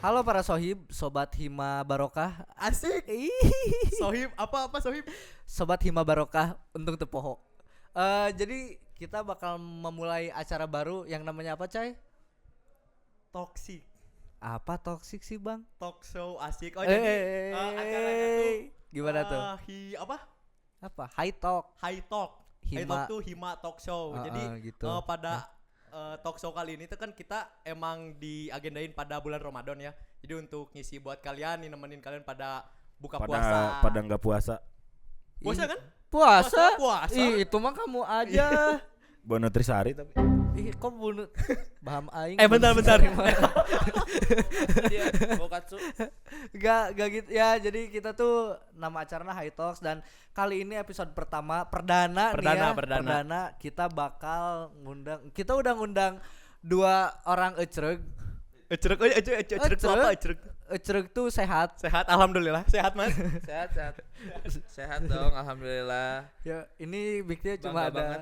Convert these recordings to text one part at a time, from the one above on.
Halo para sohib, sobat Hima Barokah. Asik. Ih, Sohib apa Sohib? sobat Hima Barokah untung tepoho. Jadi kita bakal memulai acara baru yang namanya apa, Cai? Toxic Apa toksik sih, Bang? talk show asik. Oh jadi acaranya tuh Gimana tuh? apa? Apa? High talk. High talk. High Hima. talk tuh Hima talk show. Jadi Gitu. pada talk show kali ini tuh kan kita emang diagendain pada bulan Ramadan ya. Jadi untuk ngisi buat kalian nih, nemenin kalian pada buka puasa. Pada nggak puasa. Puasa kan? Puasa? Puasa. Ih, itu mah kamu aja. Bono Trisari tapi. Ih, kok bunuh Baham aing. Bentar. Dia Bokatsu. Gak gitu ya. Jadi kita tuh nama acaranya High Talks dan kali ini episode pertama perdana nih ya. Perdana. Kita bakal kita udah ngundang dua orang ecreg. Ecrek tuh apa ecrek? Ecreg tuh sehat. Sehat, alhamdulillah. Sehat, Mas. Sehat dong, alhamdulillah. Ya, ini bignya cuma Bangga ada banget.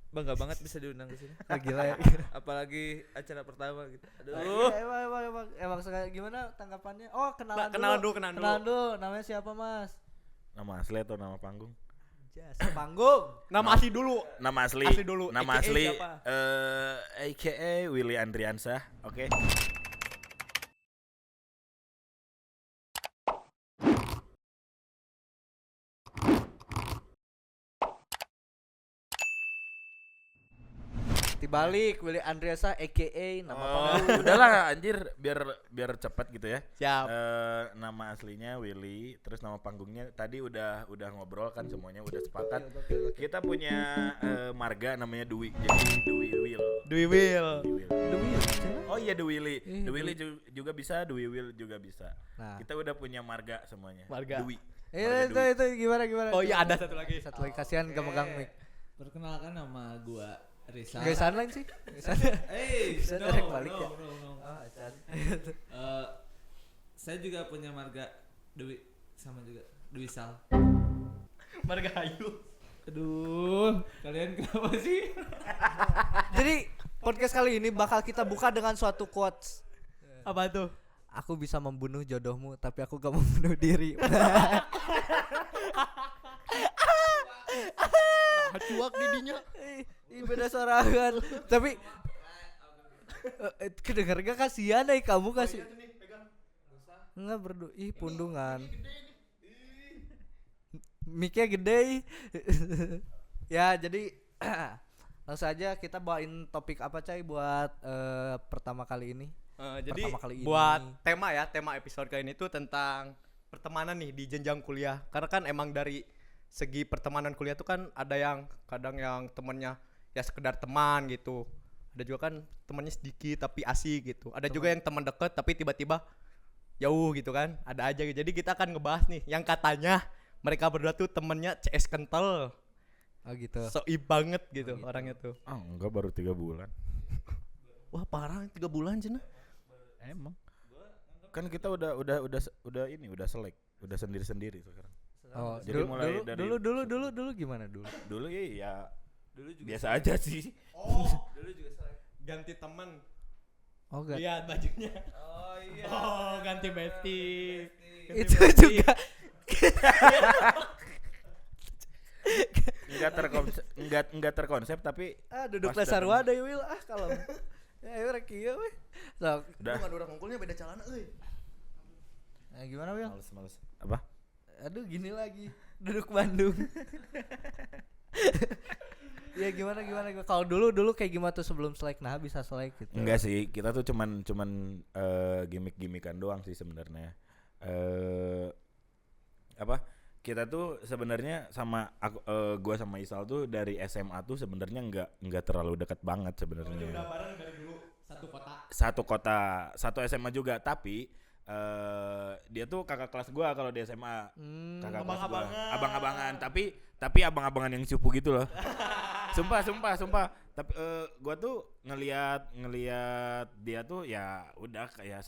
Bangga banget bisa diundang ke sini. gila ya. Apalagi acara pertama gitu. Emang sekali gimana tanggapannya? Oh, kenalan Kenalan dulu. dulu. Kenalan dulu. Namanya siapa, Mas? Nama asli atau nama panggung? Jasa panggung. Nama asli dulu. Nama asli. Asli dulu. Nama AKA asli. siapa? AKA Willy Andriansah. Oke. Dibalik Willy Andriasa aka nama panggung. Udahlah anjir biar cepat gitu ya. Siap. Nama aslinya Willy, terus nama panggungnya tadi udah ngobrol kan semuanya udah sepakat. Kita punya marga namanya Dwi. Jadi Dwi Will. Dwi Will. Oh iya Dwi Willy. Eh, Dwi Willy juga bisa, Dwi Will juga bisa. Nah. Kita udah punya marga semuanya. Marga. Dwi. Itu gimana? Oh iya, ada satu lagi. Satu lagi kasihan gak megang mic. Perkenalkan nama gua Rizal. Gak sana sih. Bisa direct balik ya. Saya juga punya marga Dewi sama juga Dewi Sal. Marga Hayu. Aduh, kalian kenapa sih? Jadi podcast kali ini bakal kita buka dengan suatu quotes. Apa tuh? Aku bisa membunuh jodohmu tapi aku gak membunuh diri. Cuak didinya. Ih, beda sorangan. Tapi kedenger gak kasihan kamu kasih. Enggak berdua. Ih, pundungan. Mic-nya gede. Ya, jadi langsung aja kita bawain topik apa Cai buat pertama kali ini. Jadi Pertama kali buat ini. tema episode kali ini tuh tentang pertemanan nih di jenjang kuliah. Karena kan emang dari segi pertemanan kuliah tuh kan ada yang kadang yang temennya ya sekedar teman gitu. Ada juga kan temannya sedikit tapi asik gitu. Ada juga yang teman deket tapi tiba-tiba jauh gitu kan. Ada aja gitu. Jadi kita akan ngebahas nih yang katanya mereka berdua tuh temennya CS kental. Oh gitu. Soib banget gitu, Oh gitu. orangnya tuh. Enggak baru 3 bulan. Wah parah 3 bulan cenah. Emang. Kan kita udah ini udah selek, udah sendiri-sendiri sekarang. Oh, Jadi mulai dari dulu gimana dulu? Dulu ya Dulu juga biasa aja sih. Dulu juga saya. Ganti teman. Oh enggak. Lihat bajunya. Oh iya. Oh, ganti bestie. Ganti Itu bestie. juga Enggak terkonsep tapi duduk pas dasar datang. wadah ya Will kalem. Ya ayo rek ieu we. Sok. Udah. Bukan orang ngungkulnya beda celana euy. Nah, gimana Will? Males. Apa? Aduh gini lagi. Duduk Bandung. Ya gimana kalau dulu kayak gimana tuh sebelum selek nah bisa selek gitu. Enggak sih, kita tuh cuman gimmick-gimmickan doang sih sebenarnya. Apa? Kita tuh sebenarnya sama gua sama Isal tuh dari SMA tuh sebenarnya enggak terlalu dekat banget sebenarnya. Udah bareng dari dulu Satu kota, satu SMA juga, tapi dia tuh kakak kelas gua kalau di SMA. Kakak kelas gua. Abang-abangan, tapi abang-abangan yang cupu gitu loh. Sumpah. Tapi gua tuh ngelihat dia tuh ya udah kayak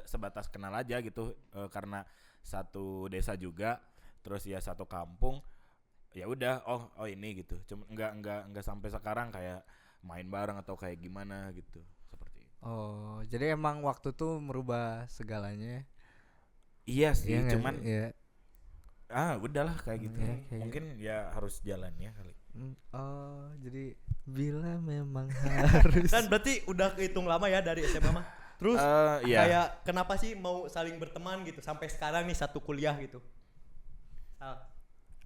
sebatas kenal aja gitu, karena satu desa juga, terus ya satu kampung. Ya udah, oh ini gitu. Cuma enggak sampai sekarang kayak main bareng atau kayak gimana gitu. Seperti itu. Oh, jadi emang waktu tuh merubah segalanya. Iya sih, Iya nggak cuman sih? Iya. udahlah kayak gitu. Iya, kayak Mungkin ya harus jalannya kali. Oh, jadi bila memang harus. Kan berarti udah kehitung lama ya dari SMA mah. Terus Iya. kayak kenapa sih mau saling berteman gitu sampai sekarang nih satu kuliah gitu?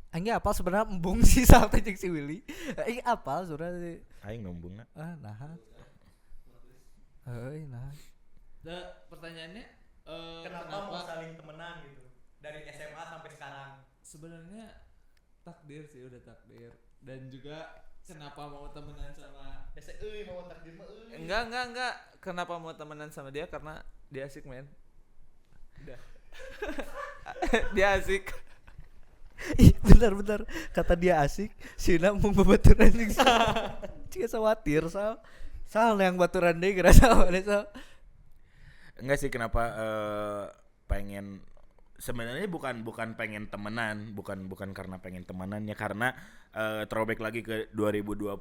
Aing apal sebenarnya embung sih sampai jeung si Willy. Aing apal sebenarnya. Aing nombungna. Nah. Heuy, nah. Pertanyaannya Kenapa mau saling temenan gitu? Dari SMA sampai sekarang. sebenarnya takdir sih, udah takdir. Dan juga kenapa mau temenan sama Biasa mau takdir mah Enggak. Kenapa mau temenan sama dia? Karena dia asik, men. Udah. Dia asik. Ih, bentar. Kata dia asik, Sina mau babaturan jeung Cika sawatir Sal yang baturan deui geura sawane sal. Enggak sih kenapa pengen sebenarnya bukan pengen temenan, bukan karena pengen temenan ya karena throwback lagi ke 2021.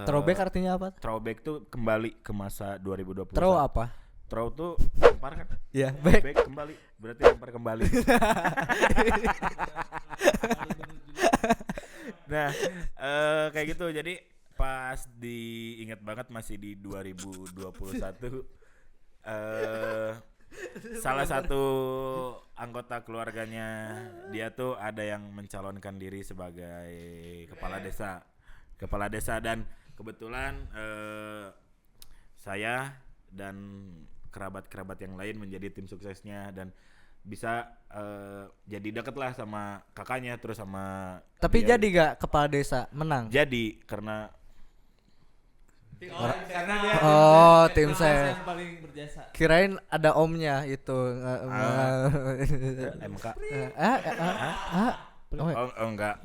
Throwback artinya apa? Throwback tuh kembali ke masa 2021. Throw apa? Throw tuh lempar kan? Ya, back. Back kembali, berarti lempar kembali. Nah, kayak gitu. Jadi pas diingat banget masih di 2021 salah satu anggota keluarganya dia tuh ada yang mencalonkan diri sebagai kepala desa dan kebetulan saya dan kerabat yang lain menjadi tim suksesnya dan bisa jadi deket lah sama kakaknya terus sama Tapi dia. jadi gak kepala desa menang? Jadi karena karena dia tim saya. yang paling berjasa. Kirain ada omnya itu. MK Oh, enggak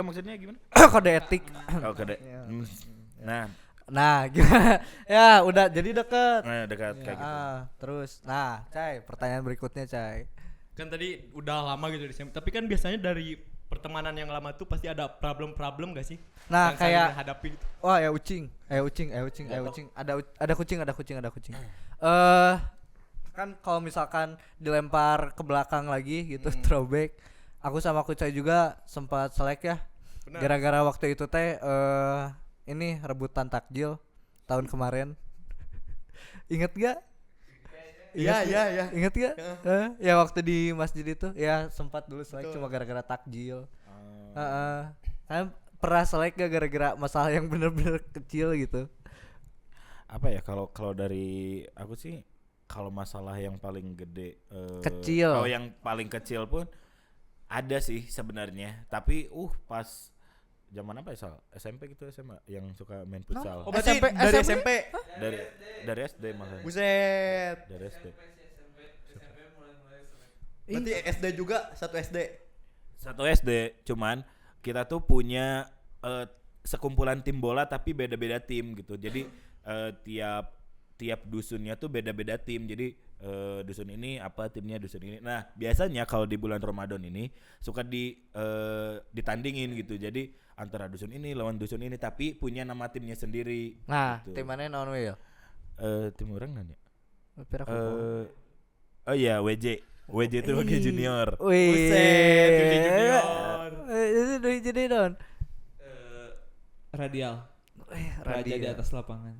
maksudnya gimana? kode etik. Kode. Nah, gimana? Ya, udah jadi deket. Dekat kayak gitu. Terus, nah, Cai, pertanyaan berikutnya, Cai. Kan tadi udah lama gitu di SMA. Tapi kan biasanya dari pertemanan yang lama tuh pasti ada problem gak sih? Nah, yang kayak saling dihadapi gitu. wah, ya ucing. Ada kucing. Kan kalau misalkan dilempar ke belakang lagi gitu throwback. Aku sama Kucai juga sempat selek ya. Benar. Gara-gara waktu itu teh ini rebutan takjil tahun kemarin. Ingat gak? Iya. Ingat gak? Ya waktu di masjid itu ya sempat dulu selek cuma gara-gara takjil. Kan pernah selek gak gara-gara masalah yang bener-bener kecil gitu? Apa ya kalau dari aku sih kalau masalah yang paling gede Kecil. kalau yang paling kecil pun ada sih sebenarnya tapi pas zaman apa ya Sal? SMP gitu SMA yang suka main futsal. Oh, berarti dari SMP. Dari SD maksudnya. Buset. Dari SD. Berarti SD juga, satu SD. Satu SD, cuman kita tuh punya sekumpulan tim bola tapi beda-beda tim gitu. Jadi tiap dusunnya tuh beda-beda tim. Jadi dusun ini apa timnya dusun ini. Nah, biasanya kalau di bulan Ramadan ini suka ditandingin gitu. Jadi antara dusun ini lawan dusun ini tapi punya nama timnya sendiri. Nah, gitu. tim mana naon we ya? Tim orang nanya. Pira Oh iya WJ itu WJ Junior. Wih. Buset, WJ Junior. Itu jadi naon? Radial. Raja di atas lapangan.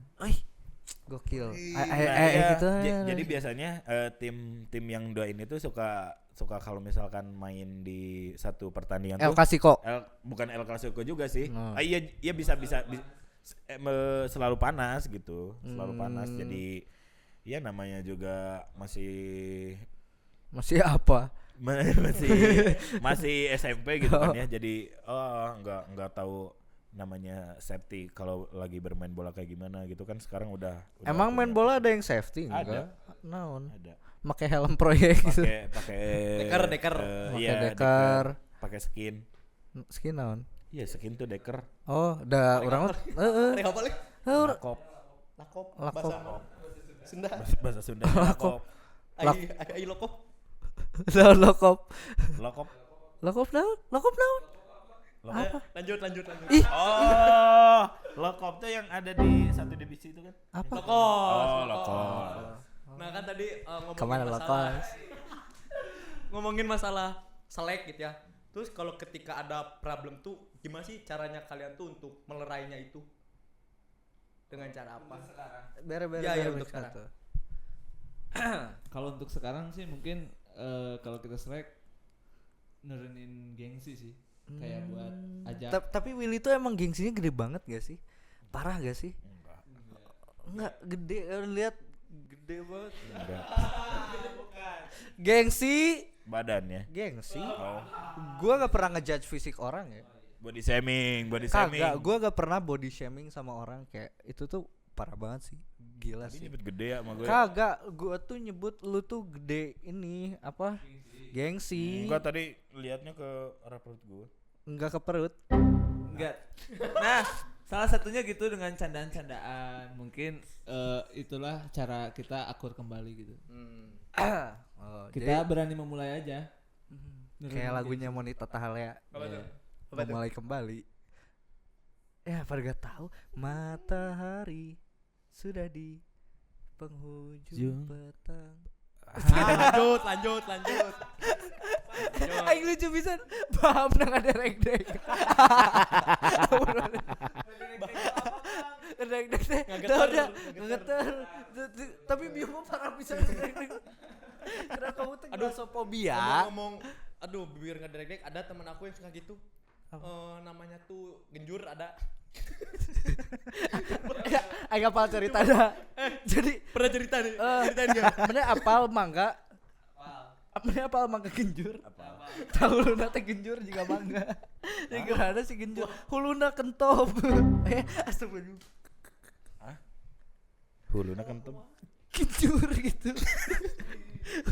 Gokil. Nah, gitu. Jadi biasanya tim yang dua ini tuh suka kalau misalkan main di satu pertandingan El tuh Clasico. bukan El Clasico juga sih. Oh. Iya bisa selalu panas gitu. Selalu panas. Jadi ya namanya juga masih apa? masih SMP gitu kan ya. Jadi enggak tahu namanya safety kalau lagi bermain bola kayak gimana gitu kan sekarang udah Emang main punya. bola ada yang safety Ada. enggak? Naon? Ada Pakai helm proyek gitu. pakai Deker. Pakai deker. pakai skin. Skin naon? Iya skin tuh deker. Oh, udah orang heeh. Rek apa lagi? Lakop Lakop. Lakop. Bahasa Sunda. bahasa Sunda. Lakop. Ai lokop. Naon lokop? Lakop Lokop naon? Lanjut. Ih, Oh, Lokop tuh yang ada di satu divisi itu kan? apa? Oh, Lokop. Nah kan tadi Kemana lokos? ngomongin masalah selek gitu ya. Terus kalau ketika ada problem tuh gimana sih caranya kalian tuh untuk melerainya itu? Dengan cara apa? Bere-bere Ya, ya, bere untuk sekarang. satu. Kalau untuk sekarang sih mungkin kalau kita selek nurunin gengsi sih. Kayak buat ajak. Tapi Willy tuh emang gengsinya gede banget gak sih? Parah gak sih? Enggak, gede. Lihat gede banget. Enggak. Gengsi, Badannya. gengsi. Oh. Gua gak pernah ngejudge fisik orang ya. Body shaming. Kagak, gua gak pernah body shaming sama orang kayak itu tuh parah banget sih. Gila Tadi sih. nyebut gede ya sama gue. Kagak, gua tuh nyebut lu tuh gede ini apa? Gengsi. Gua tadi liatnya ke arah perut gue. Enggak ke perut. Enggak. Nah, salah satunya gitu dengan candaan-candaan. Mungkin itulah cara kita akur kembali gitu. Oh, Kita berani memulai aja. kayak lagunya Monita Tahalea. Apa tuh? Memulai kembali. Ya, pada gak tahu matahari sudah di penghujung petang. Lanjut. Aing lucu bisa paham nang ada rek-rek. Rek-rek teh ngegeter. Tapi Bimo parah bisa rek-rek. Kenapa kamu tuh glosofobia? Ngomong biar nggak direk ada temen aku yang suka gitu. Namanya tuh Genjur ada. Ya, aing apal cerita dah. Jadi Pernah cerita nih. Ceritain gak? mana apal mangga? Mana apal mangga genjur? Tahu lu teh genjur juga mangga. Yang gimana sih genjur? Huluna kentop. Astagfirullah. Huluna kentem. Genjur gitu.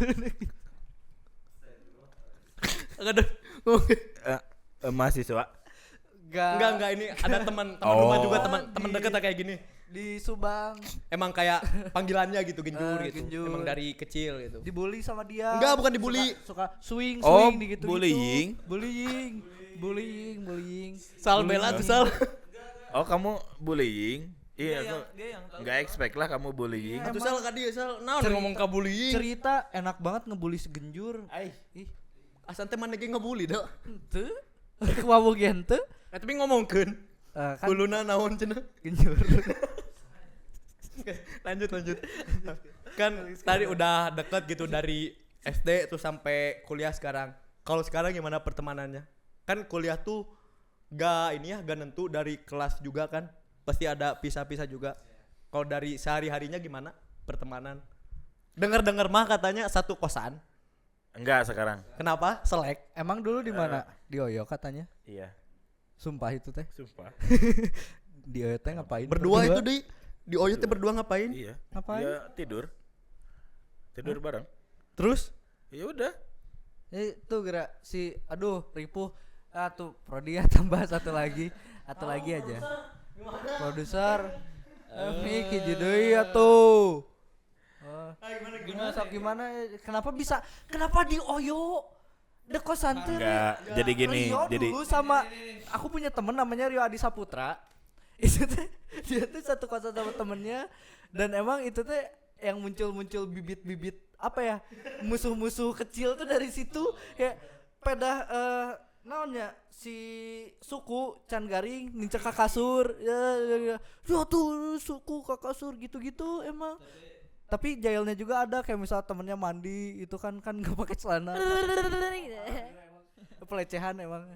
Huluna genjur. Enggak Mahasiswa. enggak ini ada teman Oh. rumah juga teman dekat kayak gini. Di Subang Emang kayak panggilannya gitu Genjur gitu. Genjur. Emang dari kecil gitu. dibully sama dia. Enggak, bukan dibully. Suka swing Oh, gitu. bullying. Bullying. Sal bela tuh Sal. Oh, kamu bullying? Iya, aku Dia yang tahu. nggak expect lah kamu bullying. Atuh Sal ka dieu Sal. Naon ngomong ka bullying. Cerita enak banget ngebully si Genjur. Ih, Asan teh mana ge ngebully dah. teu. Kuwawu gen teu. Tapi ngomongkeun. Kan Kuluna naon cenah. Genjur. Lanjut. Kan tadi udah deket gitu dari SD tuh sampai kuliah sekarang. Kalau sekarang gimana pertemanannya? Kan kuliah tuh gak nentu dari kelas juga kan. Pasti ada pisah-pisah juga. Kalau dari sehari-harinya gimana pertemanan? Dengar mah katanya satu kosan. Enggak sekarang. Kenapa? Selek. Emang dulu di mana? Di Oyo katanya. Iya, Sumpah itu teh. sumpah. Di Oyo teh ngapain? Berdua itu di Oyo teh berdua ngapain? Iya. Ngapain? Dia tidur bareng. Terus? Ya udah. Tuh gerak si ripuh. Tuh Prodia tambah satu lagi aja. Produser. Miki deui atuh. Gimana? Kenapa di Oyo? De kosan teh. Enggak. Jadi gini, Rio jadi dulu sama aku punya temen namanya Rio Adi Saputra. Itu teh dia tuh satu kosan sama temennya dan emang itu teh yang muncul bibit-bibit apa ya musuh-musuh kecil tuh dari situ kayak pedah naonnya si suku Can Garing ngincer ka kasur ya tuh suku ka kasur gitu-gitu emang. Tapi jailnya juga ada kayak misal temennya mandi itu kan nggak pakai celana. Pelecehan emang.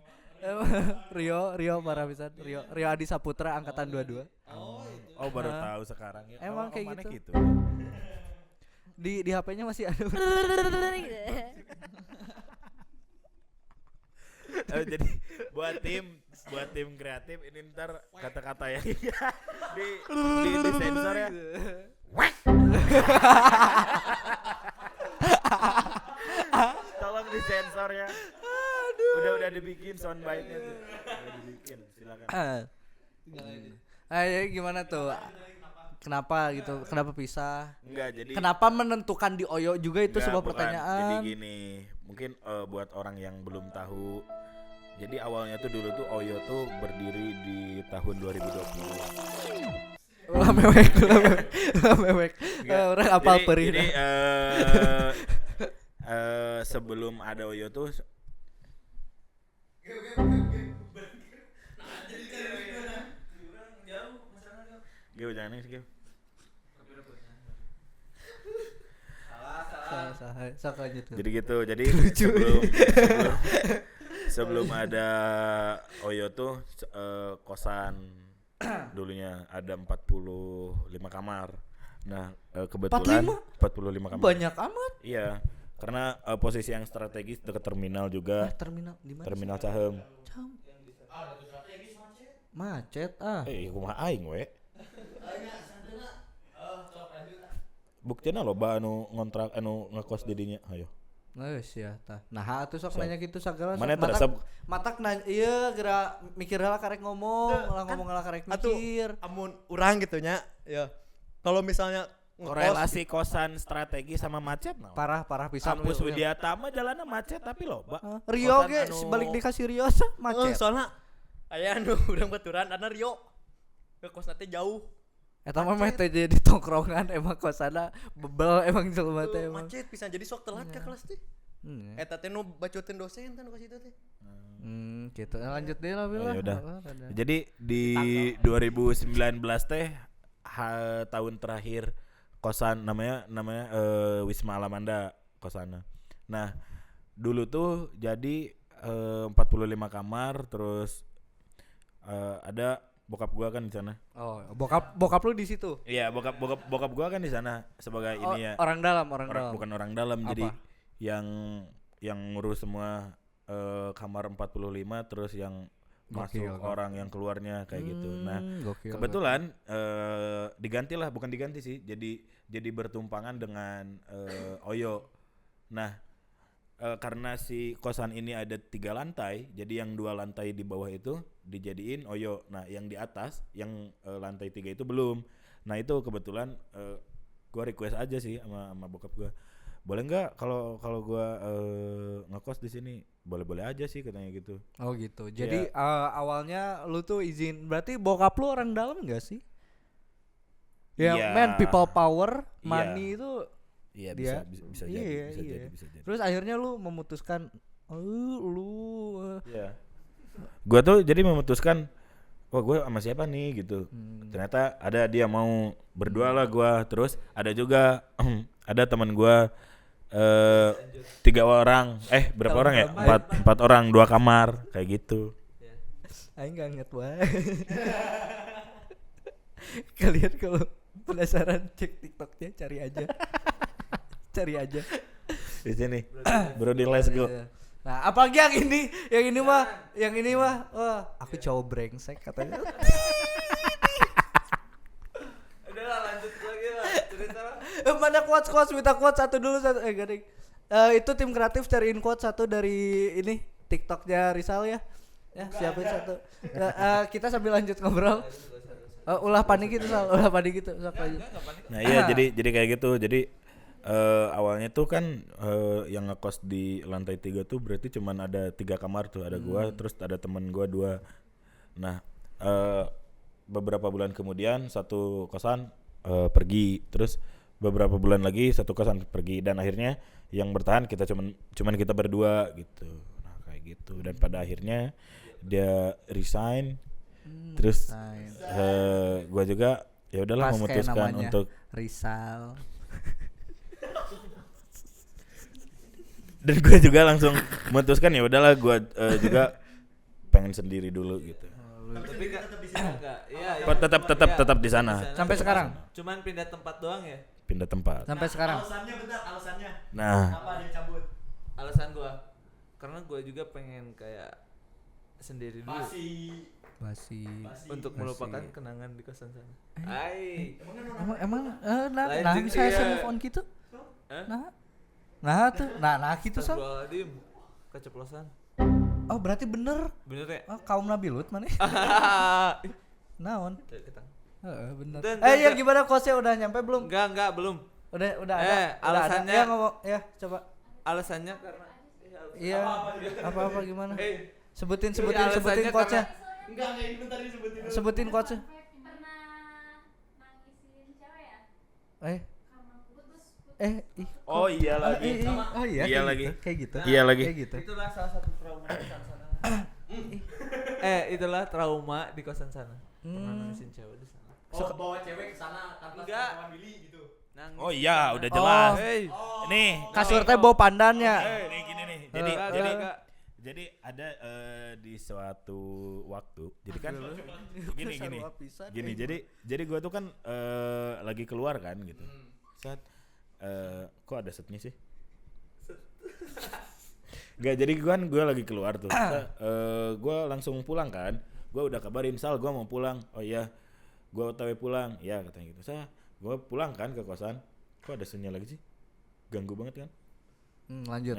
Rio parah pisan. Rio Adi Saputra angkatan 22. oh baru tahu sekarang ya. Emang Oh, kayak mana gitu. gitu. Di HP-nya masih ada. Jadi buat tim kreatif ini ntar kata-kata yang di sensor ya. Tolong disensor ya. Udah dibikin soundbite-nya tuh. Udah dibikin, silakan. Ayo gimana tuh? Kenapa gitu? Kenapa pisah? Enggak, jadi Kenapa menentukan di Oyo juga itu enggak, sebuah bukan. pertanyaan. Jadi gini, mungkin buat orang yang belum tahu Jadi awalnya tuh dulu tuh Oyo tuh berdiri di tahun 2020. Ulah mewek. Orang apal Jadi perih. sebelum ada Oyo tuh Gio jangan nangis Gio. Salah lanjut. Jadi gitu, jadi sebelum ada Oyo tuh kosan dulunya ada 45 kamar. Nah, kebetulan 45 kamar. Banyak amat. Iya, karena posisi yang strategis dekat terminal juga. Terminal di mana? Terminal Cahem. Macet ah. Kumaha aing we. Buktinya loba anu ngontrak anu ngekos di dinya. Hayo. Geus ya tah. Nah, atuh sok nanya kitu sagala. Mana terasa matak nanya ieu geura mikir heula karek ngomong, lah ngomong heula karek mikir. Amun urang gitu nya, ya. Kalau misalnya korelasi kosan strategi sama macet naon? Parah pisan. Kampus Widyata mah jalannya macet tapi loba. Rio Kosan ge balik dikasih Rio macet. Soalnya aya anu urang baturan ana Rio. Ke kosna teh jauh. Eta mah teh jadi tongkrongan emang kosana bebel emang jelema teh emang. Macet bisa jadi sok telat ke kelas teh. Eta teh nu bacoteun dosen teh nu ka situ teh. Gitu. Lanjut deh lah Oh, Bila. yaudah. Jadi di 2019 teh tahun terakhir kosan namanya Wisma Alamanda kosana. Nah, dulu tuh jadi 45 kamar terus ada bokap gua kan di sana. Oh, bokap lu di situ. Iya, bokap gua kan di sana sebagai ini ya. Orang dalam. Bukan orang dalam. Jadi yang ngurus semua kamar 45 terus yang masuk orang yang keluarnya kayak gitu. Nah, kebetulan digantilah, bukan diganti sih. Jadi bertumpangan dengan Oyo. Nah, karena si kosan ini ada 3 lantai, jadi yang 2 lantai di bawah itu dijadiin Oyo. Nah, yang di atas, yang lantai 3 itu belum. Nah, itu kebetulan gua request aja sih sama bokap gua. Boleh nggak kalau gua ngekos di sini? Boleh aja sih katanya gitu. Oh gitu. Jadi awalnya lu tuh izin, berarti bokap lu orang dalam enggak sih? Ya, man, people power, money itu Iya, dia bisa jadi. Terus akhirnya lu memutuskan Iya. Gua tuh jadi memutuskan, wah gue sama siapa nih gitu. Ternyata ada dia mau berdua lah gua. Terus ada juga ada teman gua 3 orang. Berapa orang ya? 4 orang 2 kamar kayak gitu. aing enggak inget wae. Kalian kalau penasaran cek TikToknya cari aja. Di sini. Bro di let's go. Nah, apalagi yang ini mah, wah, aku cowok brengsek katanya. Udahlah lanjut lagi lah cerita lah. Mana quotes minta quotes satu dulu gading. Itu tim kreatif cariin quotes satu dari ini TikToknya Rizal ya. Ya, siapin satu. Kita sambil lanjut ngobrol. Ulah panik gitu Sal, sok aja. Nah, iya jadi kayak gitu. Jadi awalnya tuh kan yang ngekos di lantai 3 tuh berarti cuman ada 3 kamar tuh, ada gua terus ada temen gua 2. Nah, beberapa bulan kemudian satu kosan pergi, terus beberapa bulan lagi satu kosan pergi dan akhirnya yang bertahan kita cuman kita berdua gitu. Nah, kayak gitu dan pada akhirnya dia resign. Terus gua juga ya udahlah memutuskan untuk Rizal. Dan gue juga langsung memutuskan ya udahlah gue juga pengen sendiri dulu gitu. Tapi tetap di sini enggak? Iya. Tetap di sana. Sampai sekarang. Cuman pindah tempat doang ya? Pindah tempat. Sampai sekarang. Alasannya. Nah, Kenapa dia cabut? Alasan gua karena gua juga pengen kayak sendiri dulu. Basi. Untuk melupakan kenangan di kosan sana. Emang nah Lanjut, bisa iya. move on gitu? Hah? Nah gitu Sal. Astagfirullahaladzim, keceplosan. Oh, berarti bener. Bener ya? Kaum Nabilut mana? Naon? Ketang. Bener. Dan- Ya gimana quotesnya udah nyampe belum? Enggak, belum. Udah ada. Alasannya- Ya ngomong ya coba. Alasannya karena Iya. Apa gimana? Sebutin alasannya coachnya. Enggak ini bentar disebutin dulu. Sebutin coachnya. Pernah nangisin cewek ya? Putus. Ih. Oh iya lagi. Oh iya. Iya kayak lagi. gitu, Kayak gitu. Iya lagi. Kayak gitu. Itulah salah satu trauma di kosan sana. Itulah trauma di kosan sana. Pernah nangisin cewek di sana. Oh, bawa cewek ke sana tanpa Enggak. sepengetahuan Willy gitu. Nangis. Oh iya, udah jelas. Hey. Nih, Kasur teh bau pandannya. nih gini nih. Jadi Enggak. jadi ada di suatu waktu. Jadi kan gini. Jadi gua tuh kan lagi keluar kan gitu. Saat kok ada setnya sih? Gak, jadi gue lagi keluar tuh. Gue langsung pulang kan. Gue udah kabarin Sal gue mau pulang. Oh iya, gue OTW pulang. Ya katanya gitu. Gue pulang kan ke kosan. Kok ada sunyi lagi sih? Ganggu banget kan? Lanjut.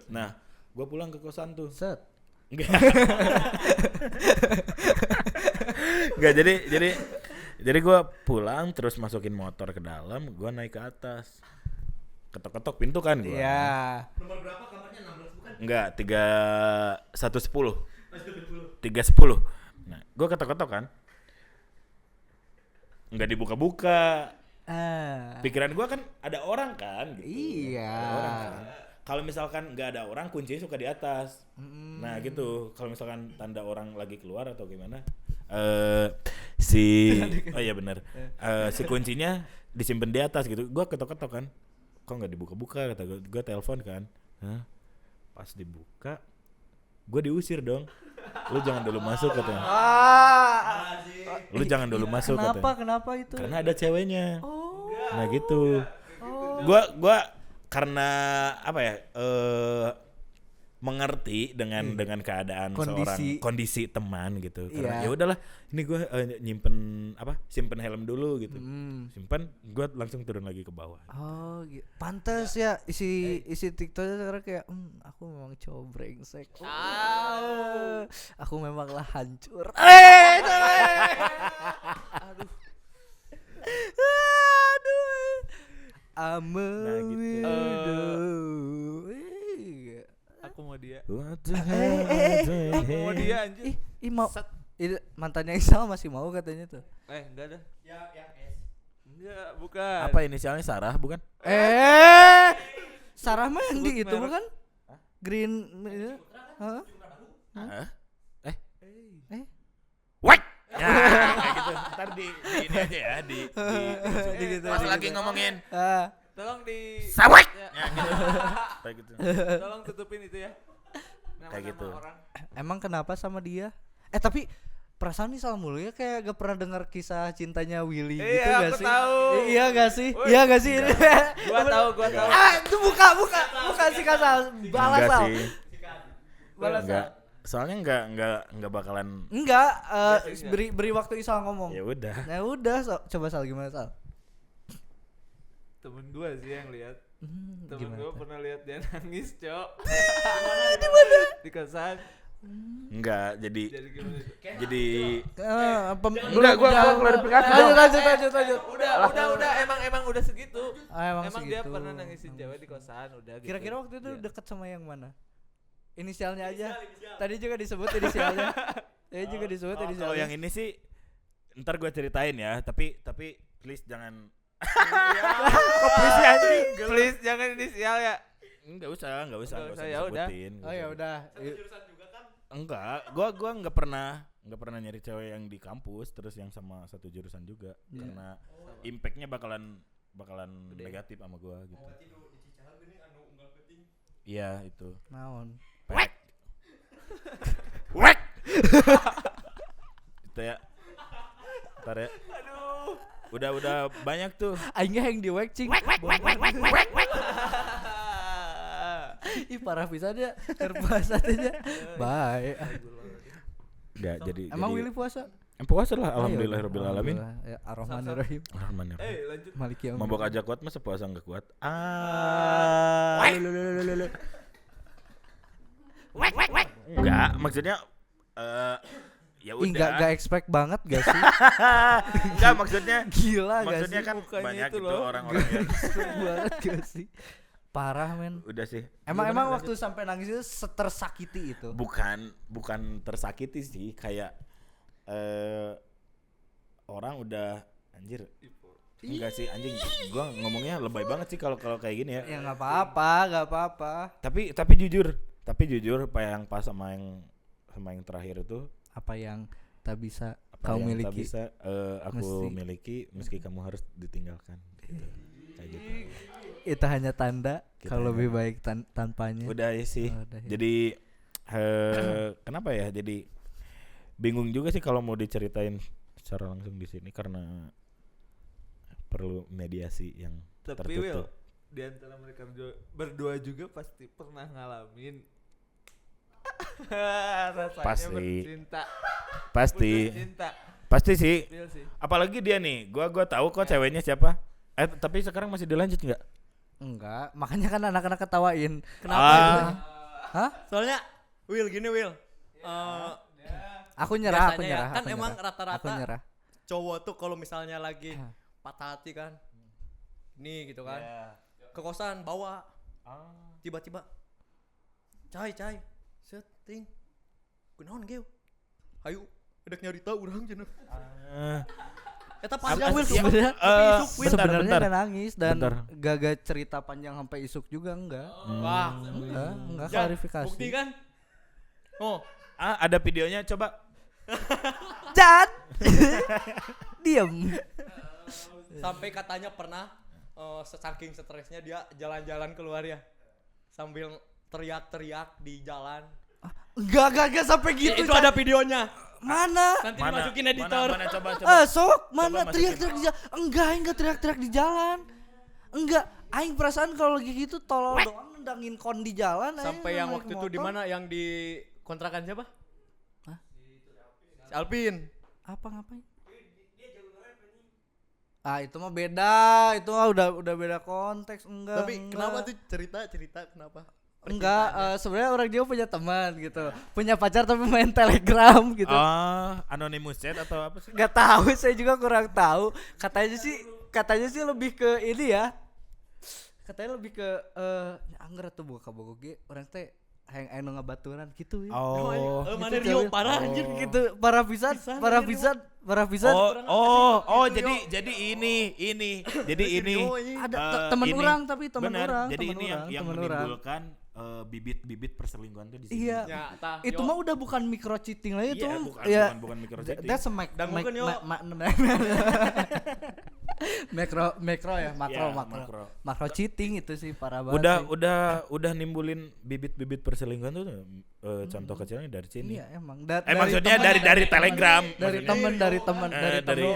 Nah, gue pulang ke kosan tuh. Set. Enggak, jadi gue pulang terus masukin motor ke dalam. Gue naik ke atas. Ketok-ketok pintu kan gue. Iya. Nomor berapa kamarnya? 16 bukan? Enggak, 3110. 310. Nah, gue ketok-ketok kan. Enggak dibuka-buka. Pikiran gue kan ada orang kan gitu. Iya. Ada orang kan. Kalau misalkan nggak ada orang, kuncinya suka di atas. Nah gitu. Kalau misalkan tanda orang lagi keluar atau gimana, oh iya benar. Si kuncinya disimpan di atas gitu. Gue ketok-ketok kan. Kok nggak dibuka-buka, kata gue telepon kan. Pas dibuka, gue diusir dong. Lu jangan dulu masuk katanya. Lu jangan dulu masuk katanya. Kenapa itu? Karena ada ceweknya. Oh. Nah gitu. Gua karena apa ya? Mengerti dengan keadaan seorang kondisi teman gitu. Karena ya udahlah, ini gue simpen helm dulu gitu. Simpen, gue langsung turun lagi ke bawah. Oh, gitu. Pantes ya isi TikToknya sekarang kayak aku memang cowok brengsek. Aku memanglah hancur. Aduh. Nah, gitu. Aku mau dia. Aku Mau dia anjir. Mau mantannya Isal masih mau katanya tuh. Enggak dah. Ya, yang S. Enggak, bukan. Apa inisialnya Sarah bukan? Sarah mah yang di Sebut itu merek. bukan? Green Hah? Wait. Ya, kayak gitu. Ntar di ini aja ya di gitu, pas di lagi gitu. ngomongin Tolong di sawek. Ya, Ya gitu. Kayak gitu. tolong tutupin itu ya. Nama-nama Kayak gitu. orang. Emang kenapa sama dia? Tapi perasaan nih Sal mulu ya kayak gak pernah dengar kisah cintanya Willy gitu Iya, gak aku sih? tahu. Iya gak sih? Woi. Iya gak sih? Gua tahu. Itu buka sih Sal. Balas Enggak Sal. sih. Balas Enggak. Sal. Soalnya enggak bakalan Enggak, Biasanya. beri waktu Isal ngomong. ya udah. Nah udah, coba Sal gimana Sal? Temen gua sih yang lihat. Temen Gimana? gua pernah lihat dia nangis, Cok. Di mana? Di kosan. Enggak, jadi Jadi gimana itu? Enggak, gua klarifikasi dong. Lanjut. Udah emang udah segitu. Emang dia segitu. pernah nangisin cewek di kosan, udah gitu. Kira-kira waktu itu Iya. deket sama yang mana? Inisialnya aja. Tadi juga disebut inisialnya. Kalau yang ini sih ntar gua ceritain ya, tapi please jangan Kok please ya anjing? Please jangan inisial ya. Enggak usah Nggak usah, usah ya udah. disebutin. Oh ya udah. Enggak, gua enggak pernah nyari cewek yang di kampus terus yang sama satu jurusan juga karena impact-nya bakalan negatif sama gua gitu. Iya, itu. Naon? Wek. Itu ya. Ntar ya. Udah banyak tuh. Aingnya yang di wek cing. Ih parah pisan ya. Terpuasa aja. Bye. Enggak jadi. Emang Willy puasa? Puasa lah, alhamdulillahirabbil alamin. Ya Ar-Rahmanir-Rahim. Alhamdulillah. Lanjut. Maliki yaumid. Mabok aja kuat masa puasa enggak kuat? Enggak, maksudnya ya Ih udah. enggak expect banget gak sih? Enggak, maksudnya Gila gak maksudnya sih? kan Mukanya banyak itu itu loh. orang-orang yang Expect banget gak sih? Parah men. Udah sih. Emang Gimana, waktu sampai nangis itu tersakiti itu. bukan tersakiti sih, kayak orang udah anjir. Enggak sih anjing, gua ngomongnya lebay banget sih kalau kayak gini ya. Ya nggak apa-apa. Tapi jujur pas sama yang terakhir itu Apa yang tak bisa apa kau yang tak miliki. bisa aku Mesti. miliki meski kamu harus ditinggalkan gitu. Kayak gitu. Itu hanya tanda Kita kalau hanya- lebih baik tanpanya. Udah ya sih. Oh, udah ya. Jadi kenapa ya? Jadi bingung juga sih kalau mau diceritain secara langsung di sini karena perlu mediasi yang Tapi Will, tertutup. di antara mereka berdua juga pasti pernah ngalamin rasanya Pasti. bercinta. Pasti. Putus cinta. Pasti sih. Will sih. Apalagi dia nih. Gua tahu kok ceweknya siapa. Tapi sekarang masih dilanjut enggak? Enggak, makanya kan anak-anak ketawain. Kenapa Ah. itu? Hah? Soalnya Will gini Will. Aku nyerah, aku Biasanya ya, nyerah. kan aku emang nyerah. Aku rata-rata nyerah. cowok tuh kalau misalnya lagi Ah. patah hati kan. Nih gitu kan. Ke kosan bawa. Tiba-tiba cai setting. Kunaon geu? Hayu, edek nyarita urang cenah. Eta panjang Will sumpah. Sebenarnya Tapi isuk, Will. sebenarnya bentar. nggak nangis dan Bentar. gak cerita panjang sampai isuk juga enggak. Wah, Enggak Jan, klarifikasi. bukti kan? Oh, Ada videonya coba. Jan. Diam. sampai katanya pernah saking stresnya dia jalan-jalan keluar ya. Sambil teriak-teriak di jalan. Enggak sampai Ya, gitu. itu Jan. ada videonya. Mana? Nanti dimasukin editor. Mana coba. Sok, mana Coba teriak-teriak di jalan? Enggak teriak-teriak di jalan. Enggak, aing perasaan kalau lagi gitu tolol doang nendangin kon di jalan. aing Sampai yang naik waktu itu di motor. mana yang di kontrakan siapa? Hah? Si Alvin. Apa ngapain? Itu mah beda, itu mah udah beda konteks. Enggak. Tapi enggak. kenapa tuh cerita kenapa? Enggak, sebenarnya orang dia punya teman gitu. Punya pacar tapi main Telegram gitu. Anonymous chat atau apa sih? Gak tahu, saya juga kurang tahu. Katanya sih lebih ke ini ya. Katanya lebih ke anggar tuh buka ge orang teh hayang anu ngabaturan gitu ya. Oh. Mana Gitu, Rio Cewek. parah anjir Gitu, para pisan. Oh, jadi ini. Jadi ini. Ada teman ini. orang tapi teman Benar. orang. Jadi teman ini orang, yang teman orang. menimbulkan bibit-bibit perselingkuhan tuh di sini. Iya. Ya, tah, Itu yo. mah udah bukan micro cheating lagi itu. Iya, Ya, bukan micro cheating. that's a Dangukeun, yo. makro ya, Iya, makro cheating itu sih parah banget. sih. Udah nimbulin bibit-bibit perselingkuhan tuh contoh kecilnya dari sini. Iya emang. Maksudnya temen- dari Telegram. dari Maksudnya. temen dari temennya dari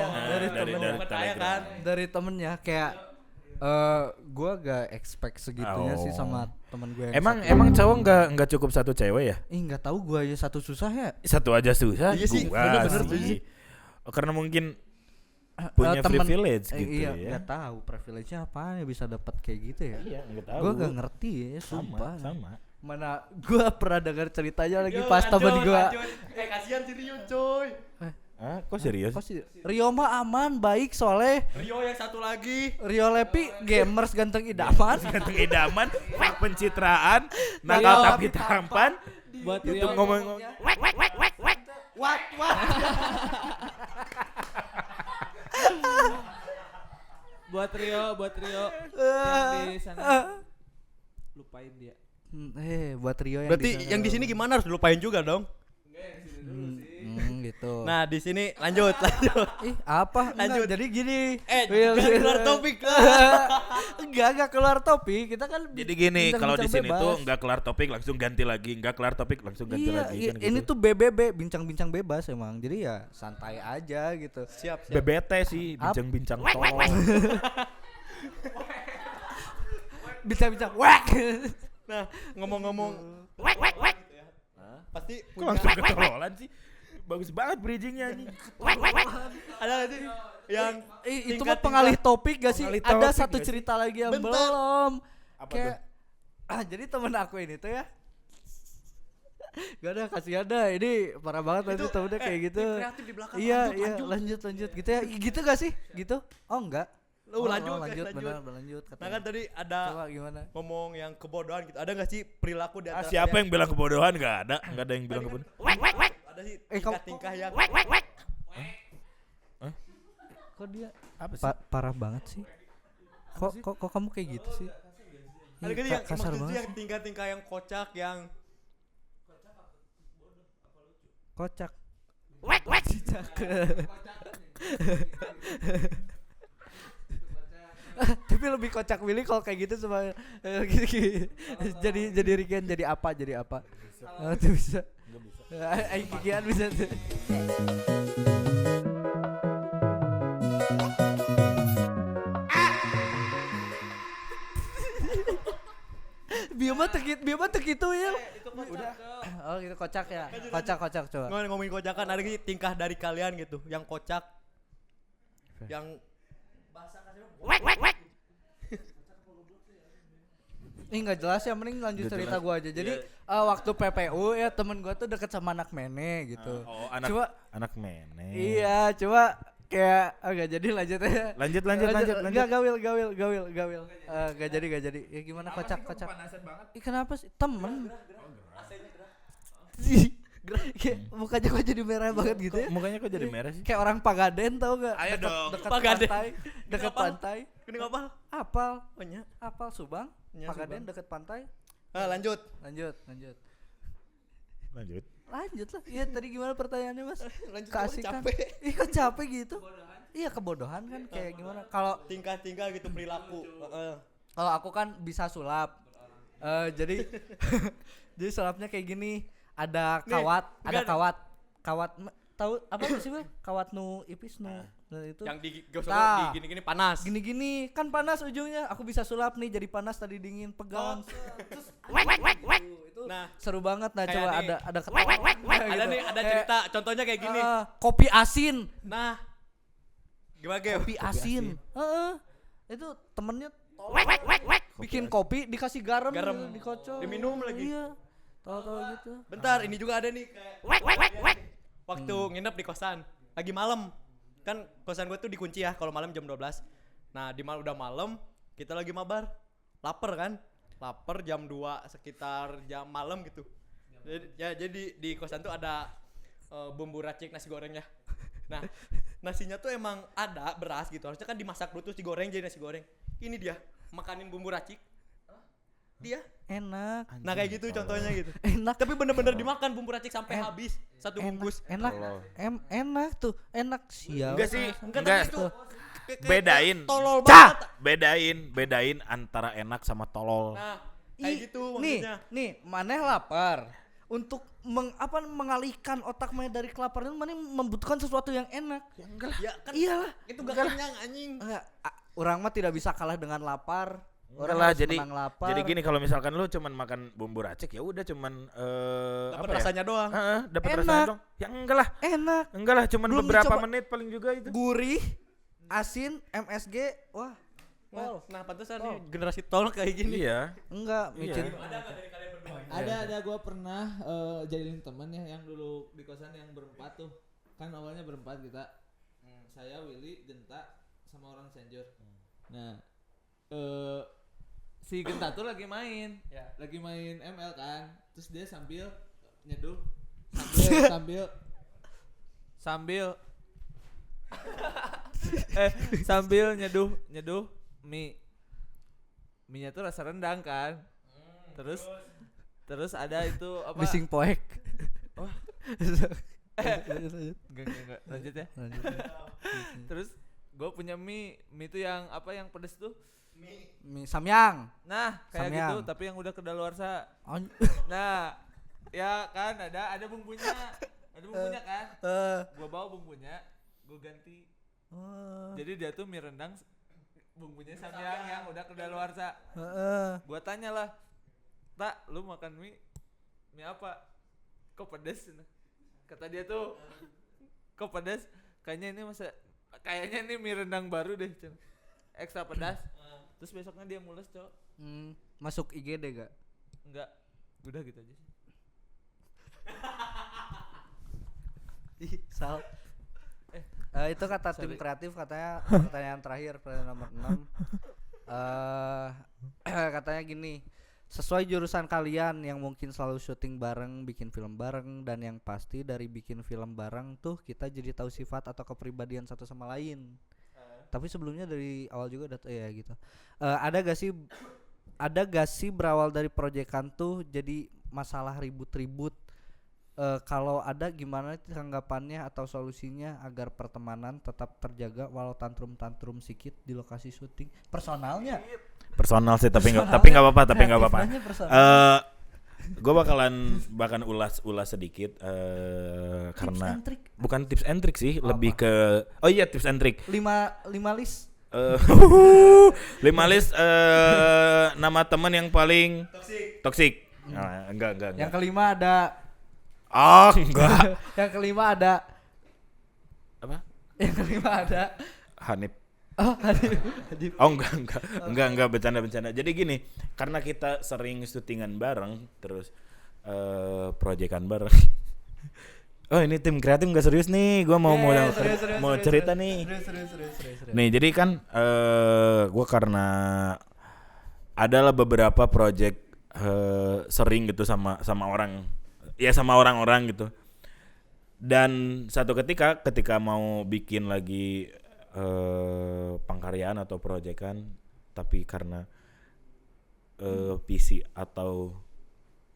Percaya kan? dari temennya kayak gua gak expect segitunya sih sama temen gue yang satu. Emang cowok nggak cukup satu cewek ya? nggak tahu gua aja satu susah ya. Satu aja susah. Iya sih, gua bener-bener sih. Karena mungkin punya privilege gitu iya, ya. nggak tahu privilege-nya apa ya bisa dapat kayak gitu ya. Iya, nggak tahu. Gua gak ngerti ya, sumpah. Sama. Mana gua pernah dengar ceritanya lagi Yo, pas temen lanjut, gua. lanjut. Kasihan si Rio coy. Kok serius? Kok sih? Rio mah aman, baik soalnya. Rio yang satu lagi. Rio Lepi gamers ganteng idaman. Ganteng idaman, pencitraan, nakal tapi tampan. Buat Itu Rio ngomong What? buat Rio yang di sana lupain dia. Buat Rio yang Berarti yang di sini gimana harus dilupain juga dong? gitu. Nah, di sini lanjut. Apa? Lanjut. Enggak, jadi gini. Jangan keluar topik. Enggak keluar topik. Kita kan Jadi gini, kalau di sini bincang-bincang tuh bebas. nggak kelar topik langsung ganti lagi, nggak kelar topik langsung ganti Iya, lagi kan ini gitu. tuh BBB, bincang-bincang bebas emang. Jadi ya santai aja gitu. Siap. BBT sih, bincang-bincang tolong. Bincang-bincang. Wek. Nah, ngomong-ngomong pasti Kok punya langsung ketololan sih? Bagus banget bridgingnya nih. ada nggak sih yang Itu mah pengalih topik gak sih? Pengalih Ada topik satu gak sih? cerita lagi yang Bentar. belum. Apa Kayak jadi temen aku ini tuh ya. Gak ada, kasih ada. Ini parah banget nanti Itu, temennya kayak gitu. tim kreatif di belakang. Iya, Lanjut, iya, lanjut. lanjut gitu ya. Gitu gak sih? Gitu? Oh enggak. lanjut benar lanjut Nah kan tadi ada coba gimana? ngomong yang kebodohan gitu. Ada nggak sih perilaku di antara Siapa kalian? yang bilang kebodohan? Nggak ada yang bilang kebodohan. Ada sih kamu- tingkah-tingkah yang Kok dia Apa sih? parah banget sih? Kok kamu kayak gitu sih? ada Ih, kan yang kasar maksudnya banget. yang tingkah-tingkah yang kocak yang Kocak. Tapi lebih kocak Willy kalau kayak gitu sama gitu. Jadi Riken jadi apa? Tuh bisa. Nggak bisa. Aing kikian bisa tuh. Bioma teu kitu ya. Udah. Oh gitu kocak ya. Kocak coba. ngomongin kocakan, ada sih tingkah dari kalian gitu yang kocak yang Ini nggak jelas ya, mending lanjut Nggak cerita jelas. gua aja. Jadi waktu PPU ya temen gua tuh deket sama anak mene gitu. Oh, anak Coba anak mene. iya, coba kayak agak jadi lanjut ya. Lanjut. Enggak gawil. Gak jadi. Ya gimana kocak. Ih kenapa sih? Temen. Kayak mukanya kok jadi merah banget gitu ya. Mukanya kok jadi merah sih? Kayak orang Pagaden tau gak? Ayo dong. Dekat Pagaden. pantai. Dekat Kenapa? pantai. ini ngapal Apal. banyak. Apal Subang. Nya, Pagaden Subang. dekat pantai. Lanjut. Lanjut. Lanjut. Lanjut lah. Iya tadi gimana pertanyaannya Mas? Lanjut, Keasikan. capek. Ih kok capek gitu? Iya kebodohan kan kayak gimana? Kalau Tingkah-tingkah gitu perilaku. kalau aku kan bisa sulap. Jadi jadi sulapnya kayak gini. Ada Nih, kawat, enggak kawat tahu apa sih Bang? Kawat nu ipis nu itu. Yang digosok Nah. di gini-gini panas. Gini-gini kan panas ujungnya. Aku bisa sulap nih jadi panas tadi dingin pegang. Terus itu Nah, seru banget. Nah kayak coba nih. ada ketawa. ada nih ada cerita contohnya kayak gini. Kopi asin. Nah, gimana Gem? Kopi asin. Itu temennya bikin kopi dikasih garam, Garam. dikocok. Diminum lagi. Iya. Tahu-tahu gitu. Bentar, ini juga ada nih kayak waktu nginep di kosan, lagi malam. Kan kosan gue tuh dikunci ya kalau malam jam 12. Nah, udah malam, kita lagi mabar. Laper kan? Laper jam 2 sekitar jam malam gitu. Jadi di kosan tuh ada bumbu racik nasi goreng ya. Nah, nasinya tuh emang ada beras gitu. Harusnya kan dimasak dulu terus digoreng jadi nasi goreng. Ini dia, makanin bumbu racik. Dia Enak. nah kayak gitu contohnya gitu. Enak. Tapi bener-bener dimakan bumbu racik sampai habis satu bungkus. Enak. Enak tuh. Enak sial. Enggak sih, Enggak, enggak. tapi itu Bedain. tolol Cah! banget. Bedain antara enak sama tolol. Nah, kayak gitu maksudnya. Nih, maneh lapar. Untuk mengalihkan otak maneh dari kelaparan, maneh membutuhkan sesuatu yang enak. Ya kan Iyalah. itu gak kenyang anjing. Enggak, orang mah tidak bisa kalah dengan lapar. Enggak Orang lah, harus jadi menang lapar. jadi gini, kalau misalkan lu cuman makan bumbu racik ya udah cuman Dapat apa ya? rasanya doang. Dapat Enak. rasanya dong. Ya enggak lah. Enak, Cuman Belum beberapa dicoba. menit paling juga itu. gurih, asin, MSG. Wah, Nah, pantesan nih generasi tolol kayak gini. Iya. enggak micin. Ada gua pernah jadiin temen ya yang dulu di kosan yang berempat tuh. Kan awalnya berempat kita. Saya, Willy, Genta sama orang Senjor. Nah, si Genta tuh lagi main. Ya. Lagi main ML kan. Terus dia sambil nyeduh sambil nyeduh mie-nya tuh rasa rendang kan. Terus ada itu apa? Bising poek. Enggak, lanjut ya. Terus gue punya mie itu yang apa yang pedes tuh. Mie samyang. Nah, kayak Samyang. gitu tapi yang udah kedaluarsa. Oh, Nah, ya kan ada bumbunya. Ada bumbunya kan? Gua bawa bumbunya, gua ganti. Jadi dia tuh mie rendang bumbunya samyang yang udah kedaluarsa. Gua tanya lah, "Tak, lu makan mie apa? Kok pedes?" Kata dia tuh, "Kok pedes? Kayaknya ini mie rendang baru deh, Cen. Ekstra pedas." Terus besoknya dia mules, Cok. masuk IGD gak? Enggak. Udah gitu aja sih. Ih, Sal. Itu kata tim kreatif katanya pertanyaan terakhir pertanyaan nomor 6. Katanya gini, sesuai jurusan kalian yang mungkin selalu syuting bareng, bikin film bareng, dan yang pasti dari bikin film bareng tuh kita jadi tahu sifat atau kepribadian satu sama lain. Tapi sebelumnya dari awal juga udah ya gitu. Ada gak sih berawal dari proyekan tuh jadi masalah ribut-ribut? Kalau ada gimana tanggapannya atau solusinya agar pertemanan tetap terjaga walau tantrum-tantrum sedikit di lokasi syuting? Personalnya Personal sih tapi nggak apa-apa kreatifannya personal. Gue bakalan ulas sedikit karena bukan tips and trick sih, lebih ke tips and trick. 5 list. 5 list nama teman yang paling toksik. Nah, enggak. Yang kelima ada Enggak. Yang kelima ada Apa? Yang kelima ada Hanif. Hadif. Enggak bercanda. Jadi gini, karena kita sering syutingan bareng, terus proyekan bareng. Oh ini tim kreatif nggak serius nih, gue mau cerita nih. Serius. Nih jadi kan gue karena adalah beberapa project sering gitu sama orang, ya sama orang-orang gitu. Dan satu ketika mau bikin lagi pengkaryaan atau proyekan, tapi karena visi atau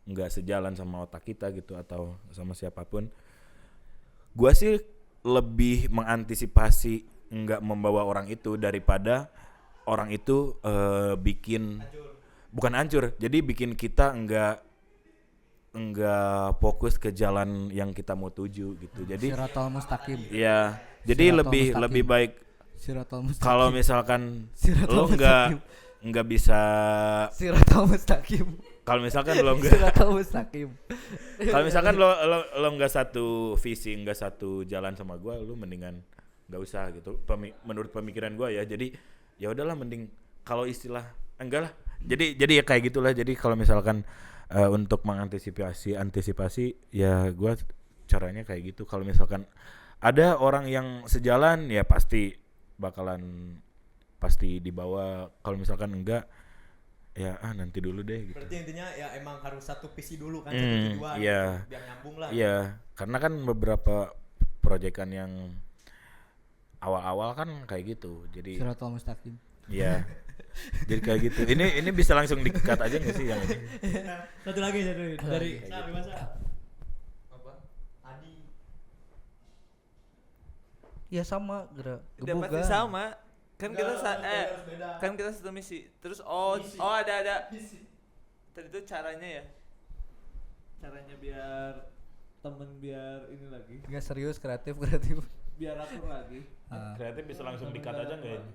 nggak sejalan sama otak kita gitu atau sama siapapun, gue sih lebih mengantisipasi nggak membawa orang itu daripada orang itu bukan hancur, jadi bikin kita nggak fokus ke jalan yang kita mau tuju gitu. Jadi Siratal mustaqim. Iya, jadi Siratal lebih baik Siratal mustaqim. kalau misalkan Siratal lo nggak bisa, Siratal mustaqim. kalau misalkan lo nggak Siratal mustaqim. kalau misalkan lo nggak satu visi, nggak satu jalan sama gue, lo mendingan nggak usah gitu. Menurut pemikiran gue ya, jadi ya udahlah, mending kalau istilah enggak lah. Jadi ya kayak gitulah. Jadi kalau misalkan untuk mengantisipasi ya gue caranya kayak gitu. Kalau misalkan ada orang yang sejalan ya pasti dibawa. Kalau misalkan enggak ya nanti dulu deh gitu. Berarti intinya ya emang harus satu visi dulu kan, satu tujuan iya. gitu, biar nyambung lah. Iya, karena kan beberapa proyekan yang awal-awal kan kayak gitu. Jadi Siratal mustaqim. iya. Jadi kayak gitu. Ini bisa langsung di-cut aja nggak sih yang ini? Satu lagi dari Apa? Adi. Ya sama gerak. Udah pasti sama. Kan kita satu misi. Terus ada. Tadi itu caranya biar temen biar ini lagi. Enggak serius, kreatif. Biar akur lagi. Kreatif bisa langsung di-cut aja nggak ini?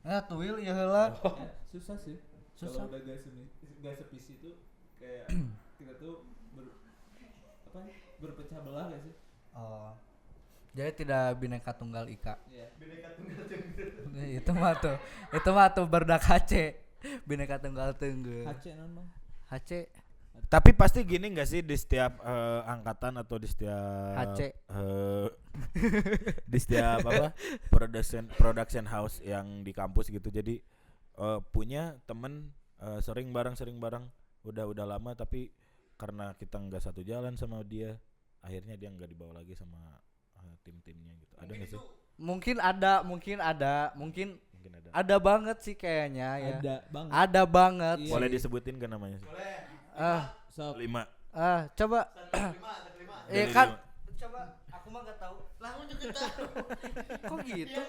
Tuil ya heula. Susah sih. Susah. Kalau udah gak sepisi itu kayak kita tuh berpecah belah gak sih? Oh. Jadi tidak bineka tunggal ika. Iya. Itu mah tuh berdak HC. Bineka tunggal tunggal. HC non HC Tapi pasti gini nggak sih di setiap angkatan atau di setiap HC. Di setiap production house yang di kampus gitu. Jadi punya temen sering bareng udah lama, tapi karena kita nggak satu jalan sama dia, akhirnya dia nggak dibawa lagi sama tim-timnya gitu. Ada nggak sih? Mungkin ada. Ada banget sih kayaknya ya. Ada banget. Iya. Boleh disebutin kan namanya? Sok. 5. Coba. Dari Kan 5. coba aku mah enggak tahu. Lah aku juga tahu. Kok gitu?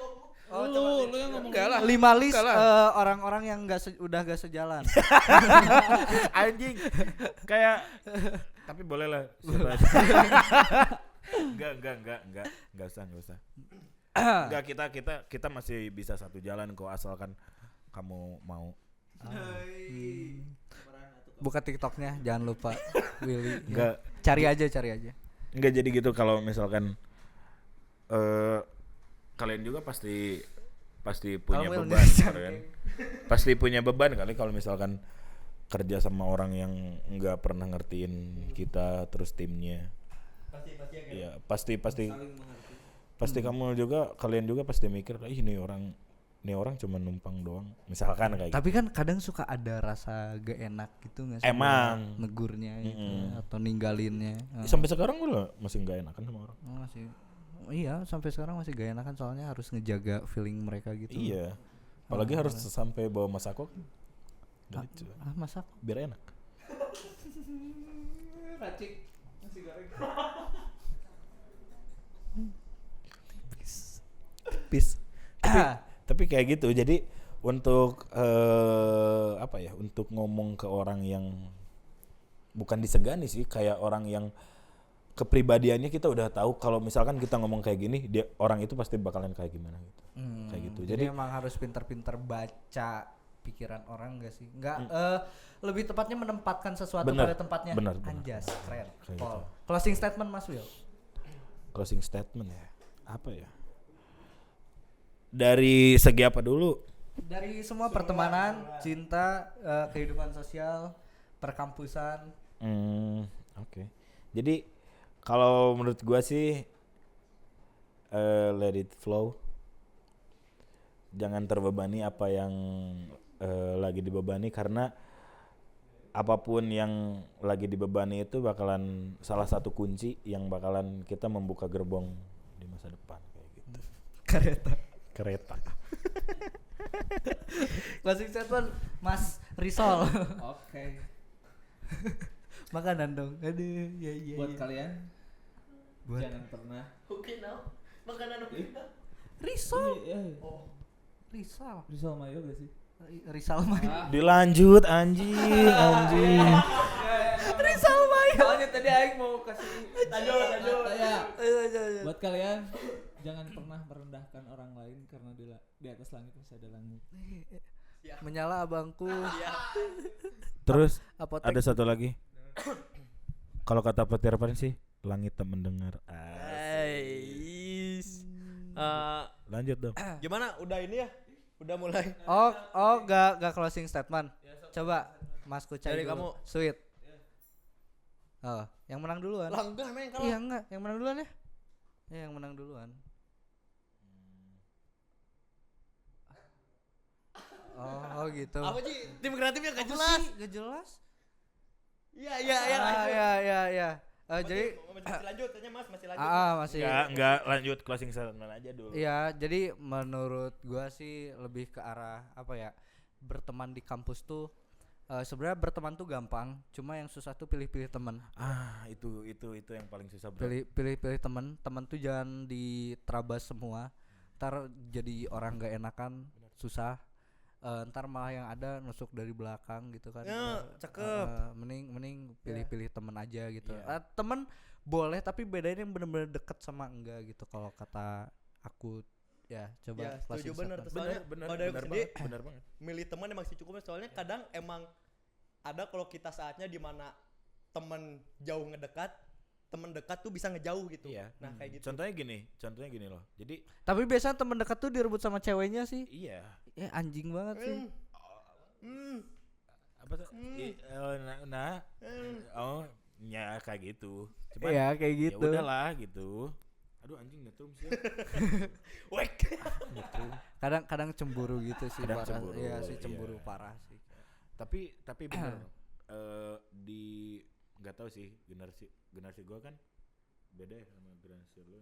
Lu yang ngomong. Enggak lah. 5 list Enggak lah. orang-orang yang udah gak sejalan. Anjing. Kayak tapi boleh lah. Enggak usah. Enggak, kita masih bisa satu jalan kok, asalkan kamu mau. Buka TikToknya jangan lupa Willy. Enggak. Cari aja. Enggak, jadi gitu. Kalau misalkan kalian juga pasti punya Will beban nih, kan? Pasti punya beban kali kalau misalkan kerja sama orang yang enggak pernah ngertiin kita, terus timnya. Pasti Pasti kalian juga pasti mikir, ih ini orang cuma numpang doang. Misalkan kayak Tapi kan kadang suka ada rasa gak enak gitu nggak sih? Emang. Negurnya gitu, atau ninggalinnya. gitu. Sampai sekarang gue masih nggak enakan sama orang. Masih. Iya, sampai sekarang masih gak enakan soalnya harus ngejaga feeling mereka gitu. Iya. Apalagi harus sampai bawa masako. Gitu. Masak. Biar enak. Racik nasi goreng. Peace. Tapi kayak gitu. Jadi untuk untuk ngomong ke orang yang bukan disegani sih, kayak orang yang kepribadiannya kita udah tahu kalau misalkan kita ngomong kayak gini, orang itu pasti bakalan kayak gimana gitu. Kayak gitu. Jadi emang harus pintar-pintar baca pikiran orang gak sih? Enggak, lebih tepatnya menempatkan sesuatu pada tempatnya. Bener. Anjas, keren. Kayak Paul. gitu. Closing statement Mas Will. Closing statement ya. Apa ya? Dari segi apa dulu? Dari semua pertemanan, cinta, kehidupan sosial, perkampusan. Oke. Jadi kalau menurut gua sih let it flow. Jangan terbebani apa yang lagi dibebani, karena apapun yang lagi dibebani itu bakalan salah satu kunci yang bakalan kita membuka gerbong di masa depan kayak gitu. Kereta. Closing statement Mas Risol. Oke. Makanan dong. Aduh, ya. Buat kalian Buat jangan pernah Risol. Oh, Risal. Rizal Mayo gak sih? Rizal Mayo. Dilanjut anjing. Rizal Mayo. Soalnya tadi aing mau kasih lanjut. Ya. Ayo. Buat kalian jangan pernah merendahkan orang lain karena di atas langit masih ada langit. Menyala abangku. Terus Apotek. ada satu lagi. Kalau kata petir apa sih? Langit tak mendengar. Lanjut dong. Gimana? Udah ini ya? Udah mulai. Gak closing statement. Coba Mas Kucai Dari dulu. kamu. Sweet. Oh, yang menang duluan. Lah enggak, emang yang kalah. Iya enggak, yang menang duluan ya? Ya, yang menang duluan. Oh gitu. Apa sih? Tim kreatifnya gak Apa jelas. sih? Gak jelas. Iya. Ya. Jadi masih lanjut, tanya Mas, masih lanjut. masih. Enggak lanjut closing statement aja dulu. Iya, jadi menurut gua sih lebih ke arah apa ya? Berteman di kampus tuh sebenarnya berteman tuh gampang, cuma yang susah tuh pilih-pilih teman. Itu yang paling susah, bro. Pilih teman tuh jangan diterabas semua. Ntar jadi orang gak enakan, susah. Ntar malah yang ada nusuk dari belakang gitu kan. Cakep. Mending pilih-pilih teman aja gitu. Yeah. Teman boleh tapi bedain yang benar-benar deket sama enggak gitu kalau kata aku. Ya, coba Ya, setuju closing bener. statement. Soalnya kalau dari aku sendiri, bener banget. milih teman emang sih cukup. Soalnya kadang emang ada kalau kita saatnya di mana teman jauh ngedekat, teman dekat tuh bisa ngejauh gitu. Iya. Nah, kayak gitu. Contohnya gini loh. Jadi Tapi biasanya teman dekat tuh direbut sama ceweknya sih. iya. Anjing banget sih. Apa tuh? Ya kayak gitu. Cuman Iya, kayak ya gitu. udahlah gitu. Aduh anjing nyetrum sih. Wek. Kadang cemburu gitu sih. Kadang parah. cemburu, Iya sih, cemburu iya. parah sih. Tapi bener. Di nggak tahu sih generasi gua kan beda ya sama generasi lu.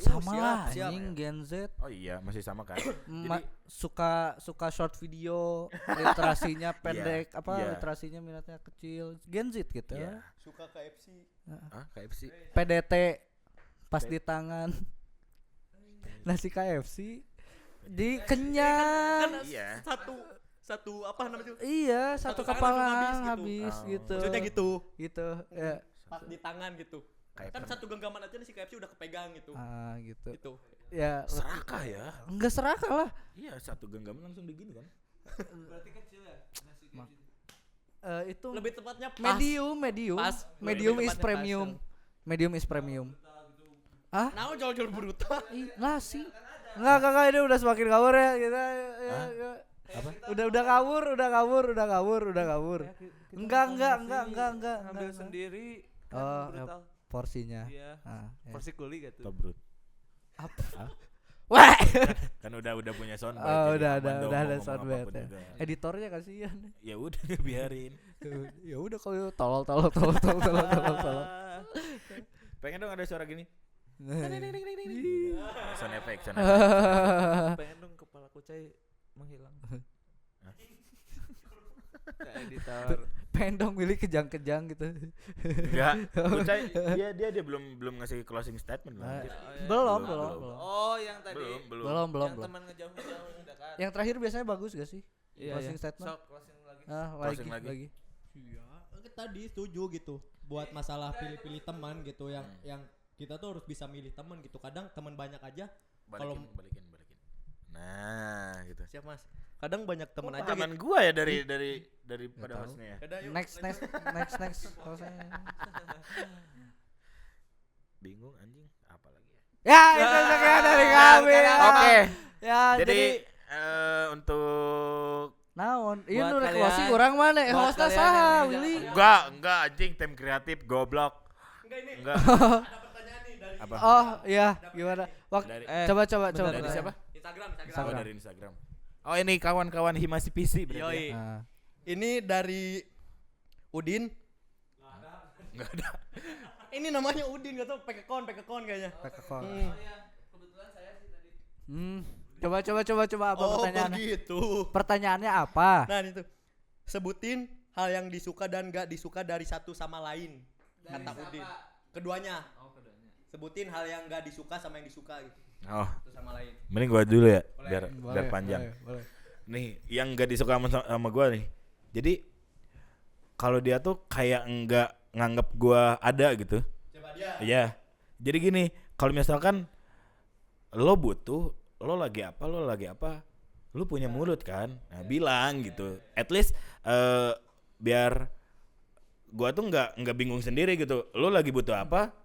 Sama lah siap. anjing Gen Z. Oh iya, masih sama kan? Suka short video, literasinya pendek, iya. literasinya minatnya kecil. Gen Z gitu. Iya. Suka KFC. KFC. PDT pas di tangan. Nasi KFC dikenyang. Iya. Satu apa namanya? Iya, satu Satu kepala tangan habis Oh. gitu. Maksudnya gitu. Gitu. Ya. Pas di tangan gitu. Kayak Kan satu genggaman aja nih si KFC udah kepegang gitu. Gitu. Gitu. Ya, serakah ya. enggak serakah lah. Iya, satu genggaman langsung digini kan. Berarti kecil ya nasi keju. Itu Lebih tepatnya pas. medium. Pas. Medium Lebih is tepatnya premium. Medium is premium. Ah? Nah, jual brutal. Nasi. Enggak, ini udah semakin ngawur ya kita. Ya. Apa? Udah ngawur. Enggak. Ambil sendiri. Oh, Brutal. porsinya. Iya. Ya. Porsi kuli gitu. Tobrut. Wah. Kan udah punya soundbite. Oh, jadi udah aman dong udah mau ada ngomong soundbite apapun ya. juga. Editornya kasihan. Ya udah biarin. Ya udah kalau tolol. Pengen dong ada suara gini. Sound effect. Pengen dong kepala kucai menghilang. Ke editor. Pengen dong milih kejang-kejang gitu. Enggak. Kucai dia belum ngasih closing statement loh. Nah, anjir. belum. Oh, yang tadi. Belum. Belum. Yang teman ngejauh dekat. Yang terakhir biasanya bagus gak sih? Iya, Closing statement. Sok closing lagi. Closing lagi. Iya, tadi setuju gitu. Buat masalah pilih-pilih teman gitu yang kita tuh harus bisa milih teman gitu. Kadang teman banyak aja Balikin. Nah, gitu. Siap Mas. Kadang banyak temen aja Teman gua ya dari pada tahu. hostnya ya. Kadang yuk, Next. Closing. Bingung anjing apa lagi ya. Ya, itu sekian dari kami. Oke. Ya, Jadi untuk naon? Ieu Buat nu kalian- closing urang mana? buat Hostna kalian saha, yang Willy? enggak anjing tim kreatif goblok. Enggak. Apa? Oh, iya, gimana? Dari Coba. dari siapa? Instagram. Oh, dari Instagram. Oh, ini kawan-kawan Himasi PC berarti. Yoi. Ya? Nah, Ini dari Udin. Enggak ada. Ini namanya Udin, gak tau pekekon kayaknya. Pekekon. Kebetulan saya sih tadi. Coba apa pertanyaannya? begitu. Pertanyaannya apa? Nah itu. Sebutin hal yang disuka dan gak disuka dari satu sama lain. Kata Udin. Keduanya. Oh, keduanya. Sebutin hal yang gak disuka sama yang disuka gitu. Oh, Satu sama lain. mending gua dulu ya, biar Boleh, panjang. boleh. Nih, yang enggak disuka sama gua nih. Jadi kalau dia tuh kayak enggak nganggep gua ada gitu. Coba dia. Iya. Jadi gini, kalau misalkan lo butuh, lo lagi apa, lo punya mulut kan, nah, bilang gitu. At least biar gua tuh nggak bingung sendiri gitu. Lo lagi butuh apa?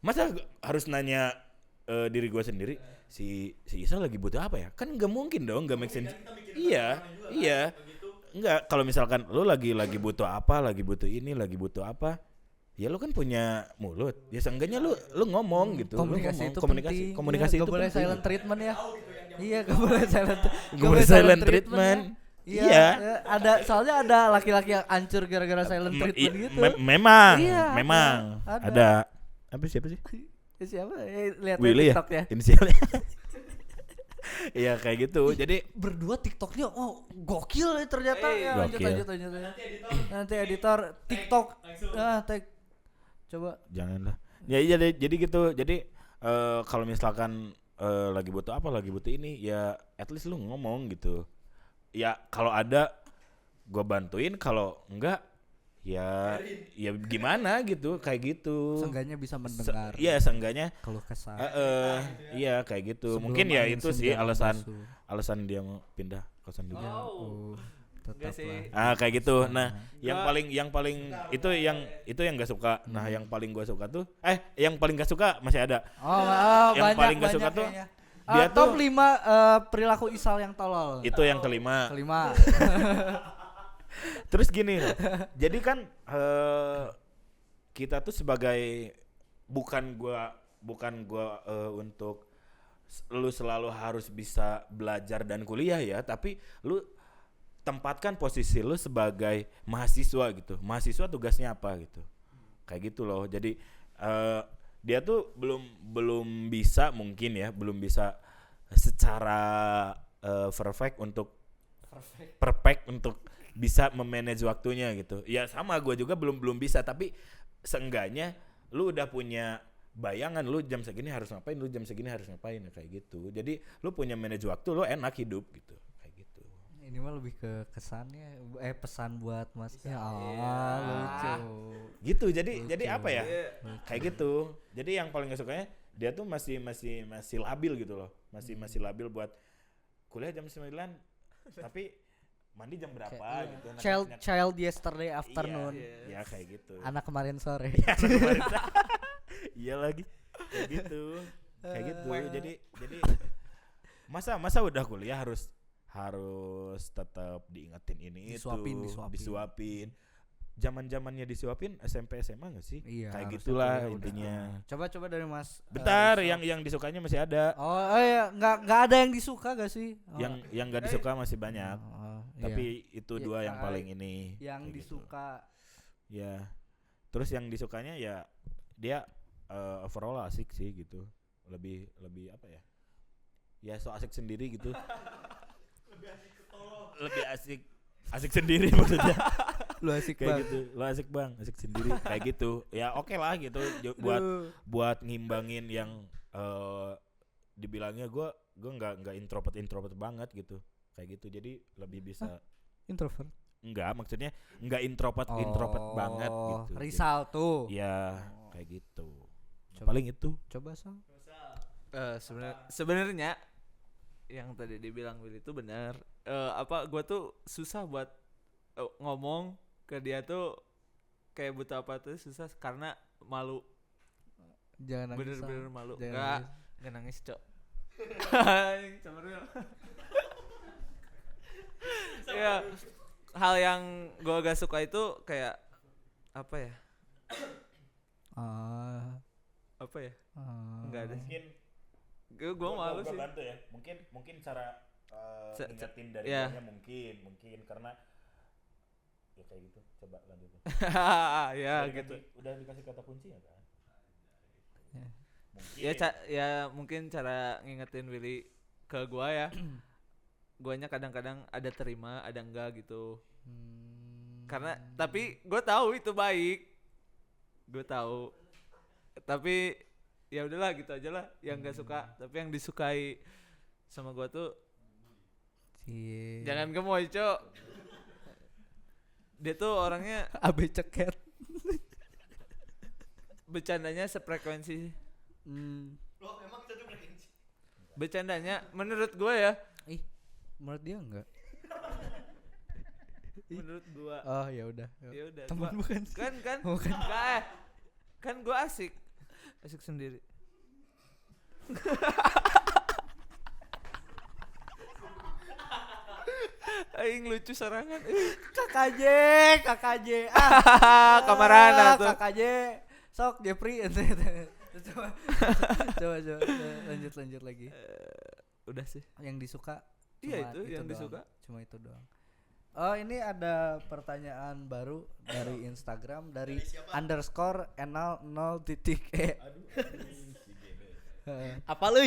Masa harus nanya diri gua sendiri? Si Isa lagi butuh apa ya? Kan nggak mungkin dong, nggak make sense. Iya. Enggak, kalau misalkan lo lagi butuh apa, lagi butuh ini, lagi butuh apa, ya lo kan punya mulut. Ya seenggaknya lo ngomong gitu. Komunikasi itu komunikasi penting. itu Gak boleh penting. silent treatment ya. Iya, gak boleh silent. Gak boleh silent treatment. Iya. Iya. Soalnya ada laki-laki yang hancur gara-gara silent treatment gitu. Memang, Iya, memang ada. ada. Apa siapa sih? Siapa? Lihat Willy ya? TikTok ya. Inisialnya. Iya kayak gitu. Jadi Berdua TikToknya gokil ya ternyata. Ya, lanjut. Gokil. Nanti editor TikTok. Coba. janganlah. Ya iya jadi gitu. Jadi kalau misalkan lagi butuh apa, lagi butuh ini, ya at least lu ngomong gitu. Ya kalau ada gua bantuin, kalau enggak ya gimana gitu, kayak gitu. Seenggaknya bisa mendengar. Iya, seenggaknya Keluh kesah. iya kayak gitu. Sebelum Mungkin ya angin itu sih senja alasan membasuh. dia mau pindah kosan juga. Tetaplah. sih. Kayak gitu. Nah, yang paling itu yang enggak suka. Nah, yang paling gua suka tuh yang paling gak suka masih ada. Yang banyak, paling gak suka tuh kayaknya. dia Top tuh 5 perilaku Isal yang tolol. itu yang kelima. Terus gini loh. Jadi kan kita tuh sebagai bukan gua untuk lu selalu harus bisa belajar dan kuliah ya, tapi lu tempatkan posisi lu sebagai mahasiswa gitu. Mahasiswa tugasnya apa gitu. Kayak gitu loh. Jadi dia tuh belum bisa mungkin ya, belum bisa secara perfect untuk bisa memanage waktunya gitu. Ya sama gue juga belum bisa, tapi seenggaknya lu udah punya bayangan lu jam segini harus ngapain, lu jam segini harus ngapain, kayak gitu. Jadi lu punya manage waktu, lu enak hidup gitu. Kayak gitu. Ini mah lebih ke kesannya pesan buat masnya. Lucu. Gitu. Jadi apa ya? Kayak gitu. Jadi yang paling gak sukanya dia tuh masih labil gitu loh. Masih labil buat kuliah jam 9 tapi mandi jam berapa gitu. Child yesterday afternoon. Iya, kayak gitu. Anak kemarin sore. Iya lagi. Kayak gitu. Jadi masa udah kuliah harus tetap diingetin ini Disuapin. disuapin. zaman-zamannya disuapin SMP SMA enggak sih? Iya, Kayak harusnya gitulah kuliah udah. intinya. Coba dari Mas. Bentar, Sok. yang disukanya masih ada. Oh ya, nggak ada yang disuka gak sih? Oh. Yang enggak disuka masih banyak. Oh, Tapi itu Iya, dua yang ah, paling ini. yang kayak gitu. disuka. Ya. Terus yang disukanya ya dia overall asik sih gitu. Lebih apa ya? Ya so asik sendiri gitu. Lebih asik sendiri maksudnya. Lu asik Kayak banget. gitu. Lo asik bang, asik sendiri kayak gitu. Ya oke lah gitu buat ngimbangin yang dibilangnya gue nggak introvert banget gitu. Kayak gitu. Jadi lebih bisa Introvert. enggak, maksudnya enggak introvert banget gitu. Risal tuh. Ya, kayak gitu. Coba. Paling itu. Coba Sang. Sebenarnya yang tadi dibilang Willy itu benar. Gue tuh susah buat ngomong ke dia tuh kayak buta apa tuh susah karena malu. Jangan nangis. Bener-bener malu. Jangan Enggak nangis, Cok. Ya, hal yang gue agak suka itu kayak apa ya? Apa ya? Enggak ada sih. Gue malu sih. Bantu ya. Mungkin cara ngingetin dari ya. guanya mungkin karena ya kayak gitu. Coba lanjutin. Ya Udah gitu. Udah dikasih kata kunci ya kan? Ya. Mungkin. Ya mungkin cara ngingetin Willy ke gua ya. Guanya kadang-kadang ada terima, ada enggak gitu. Karena tapi gue tahu itu baik. Gue tahu. Tapi ya udahlah gitu aja lah yang enggak suka, tapi yang disukai sama gua tuh jangan gemoy, Cok. Dia tuh orangnya AB ceket. bercandanya sefrekuensi. Bercandanya menurut gue ya. Menurut dia enggak? Menurut gua. Oh, ya udah. Ya udah. Teman gua- bukan. Kan Bukan. enggak, kan gua asik sendiri. Aing lucu sorangan. KKJ. Kamarana tuh. KKJ. Sok Jeffrey. Coba lanjut lagi. Udah sih. Yang disuka. Iya, cuma itu yang doang. disuka. Cuma itu doang. Oh, ini ada pertanyaan baru dari Instagram dari underscore enal 0.e. Apa lu?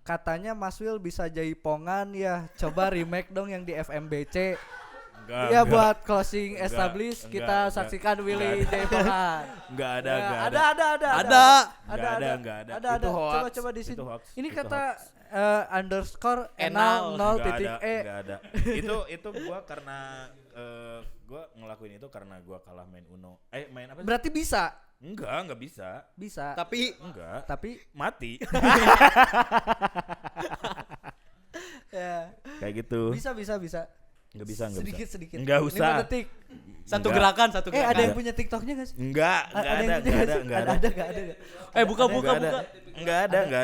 Katanya Mas Will bisa jaipongan ya. Coba remake dong yang di FMBC. Enggak. Ya buat closing establish enggak, kita enggak. saksikan Willy jaipongan. Enggak ada. Ada. Itu hoax. Coba di sini. Itu hoax. Ini Itu kata underscore Enal. enal Enggak ada. Itu gua karena gua ngelakuin itu karena gua kalah main Uno. Main apa sih? Berarti bisa. Enggak bisa. Bisa. Tapi Enggak. Tapi Mati. ya. Kayak gitu. Bisa. Enggak bisa. Sedikit. Enggak 5 usah. detik. satu Enggak. gerakan. Ada yang punya TikToknya gak sih? Enggak Ada yang ada. punya nggak sih? Enggak ada. Ada. Buka. Enggak ada.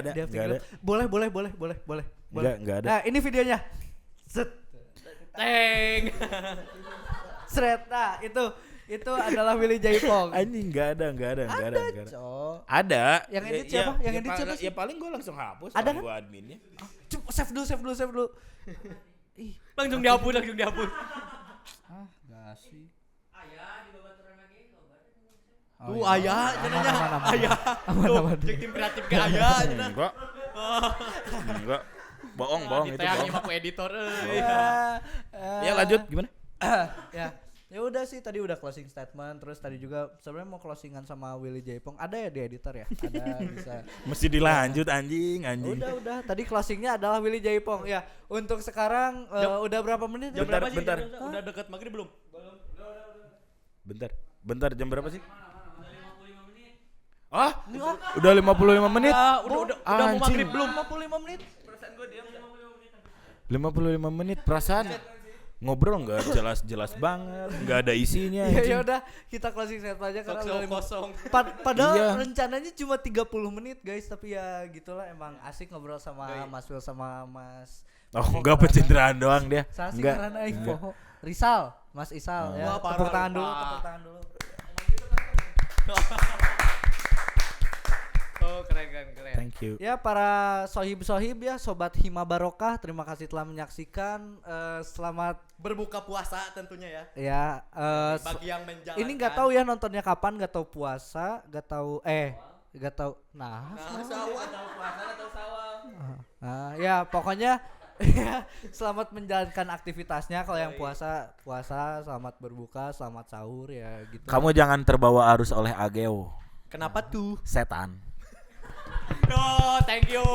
Dia Enggak ada. Boleh. Enggak ada. Nah, ini videonya. Set. Teng. Sret. Nah, itu adalah Willy Jaipong. Anjing enggak ada. Cok. Ada. Yang edit siapa? Yang edit siapa sih? Ya paling gua langsung hapus Ada kalau kan? gua adminnya. Save dulu. Ih, Langsung dihapus. gak sih. Tuh ayah jadinya. Aman. Jeung tim kreatif ke ayah cenah. Enggak. Bohong itu Diteangi bohong. mah ku editor Ya lanjut gimana? Ya udah sih, tadi udah closing statement, terus tadi juga sebenarnya mau closingan sama Willy Jaipong. Ada ya di editor ya? Ada bisa. Mesti dilanjut anjing. Udah. Tadi closingnya adalah Willy Jaipong. Ya, untuk sekarang udah berapa menit? Jam berapa sih? Bentar. Udah dekat maghrib belum? Bentar jam berapa sih? Udah 55 menit. Udah mau maghrib belum? 55 menit. 55 menit perasaan ngobrol nggak jelas banget, nggak ada isinya. Ya udah, kita closing statement aja karena udah Kosong. Padahal Iya. rencananya cuma 30 menit guys, tapi ya gitulah, emang asik ngobrol sama Mas Will sama Mas. Oh, enggak pencitraan doang dia. Sasi Enggak. karena aing poho. Rizal, Mas Isal ya. Wah, parah Tepuk lu, tangan dulu, Pak. tepuk tangan dulu. Oh, keren. Thank you. Ya para sohib ya sobat Hima Barokah, terima kasih telah menyaksikan. Selamat Berbuka puasa tentunya ya. ya. Bagi yang menjalankan. Ini nggak tahu ya nontonnya kapan, nggak tahu puasa, nggak tahu nggak tahu. Nah, ya pokoknya ya, selamat menjalankan aktivitasnya. Kalau yang puasa selamat berbuka, selamat sahur ya gitu. Kamu jangan terbawa arus oleh ageo, Kenapa tuh? setan. Oh, thank you.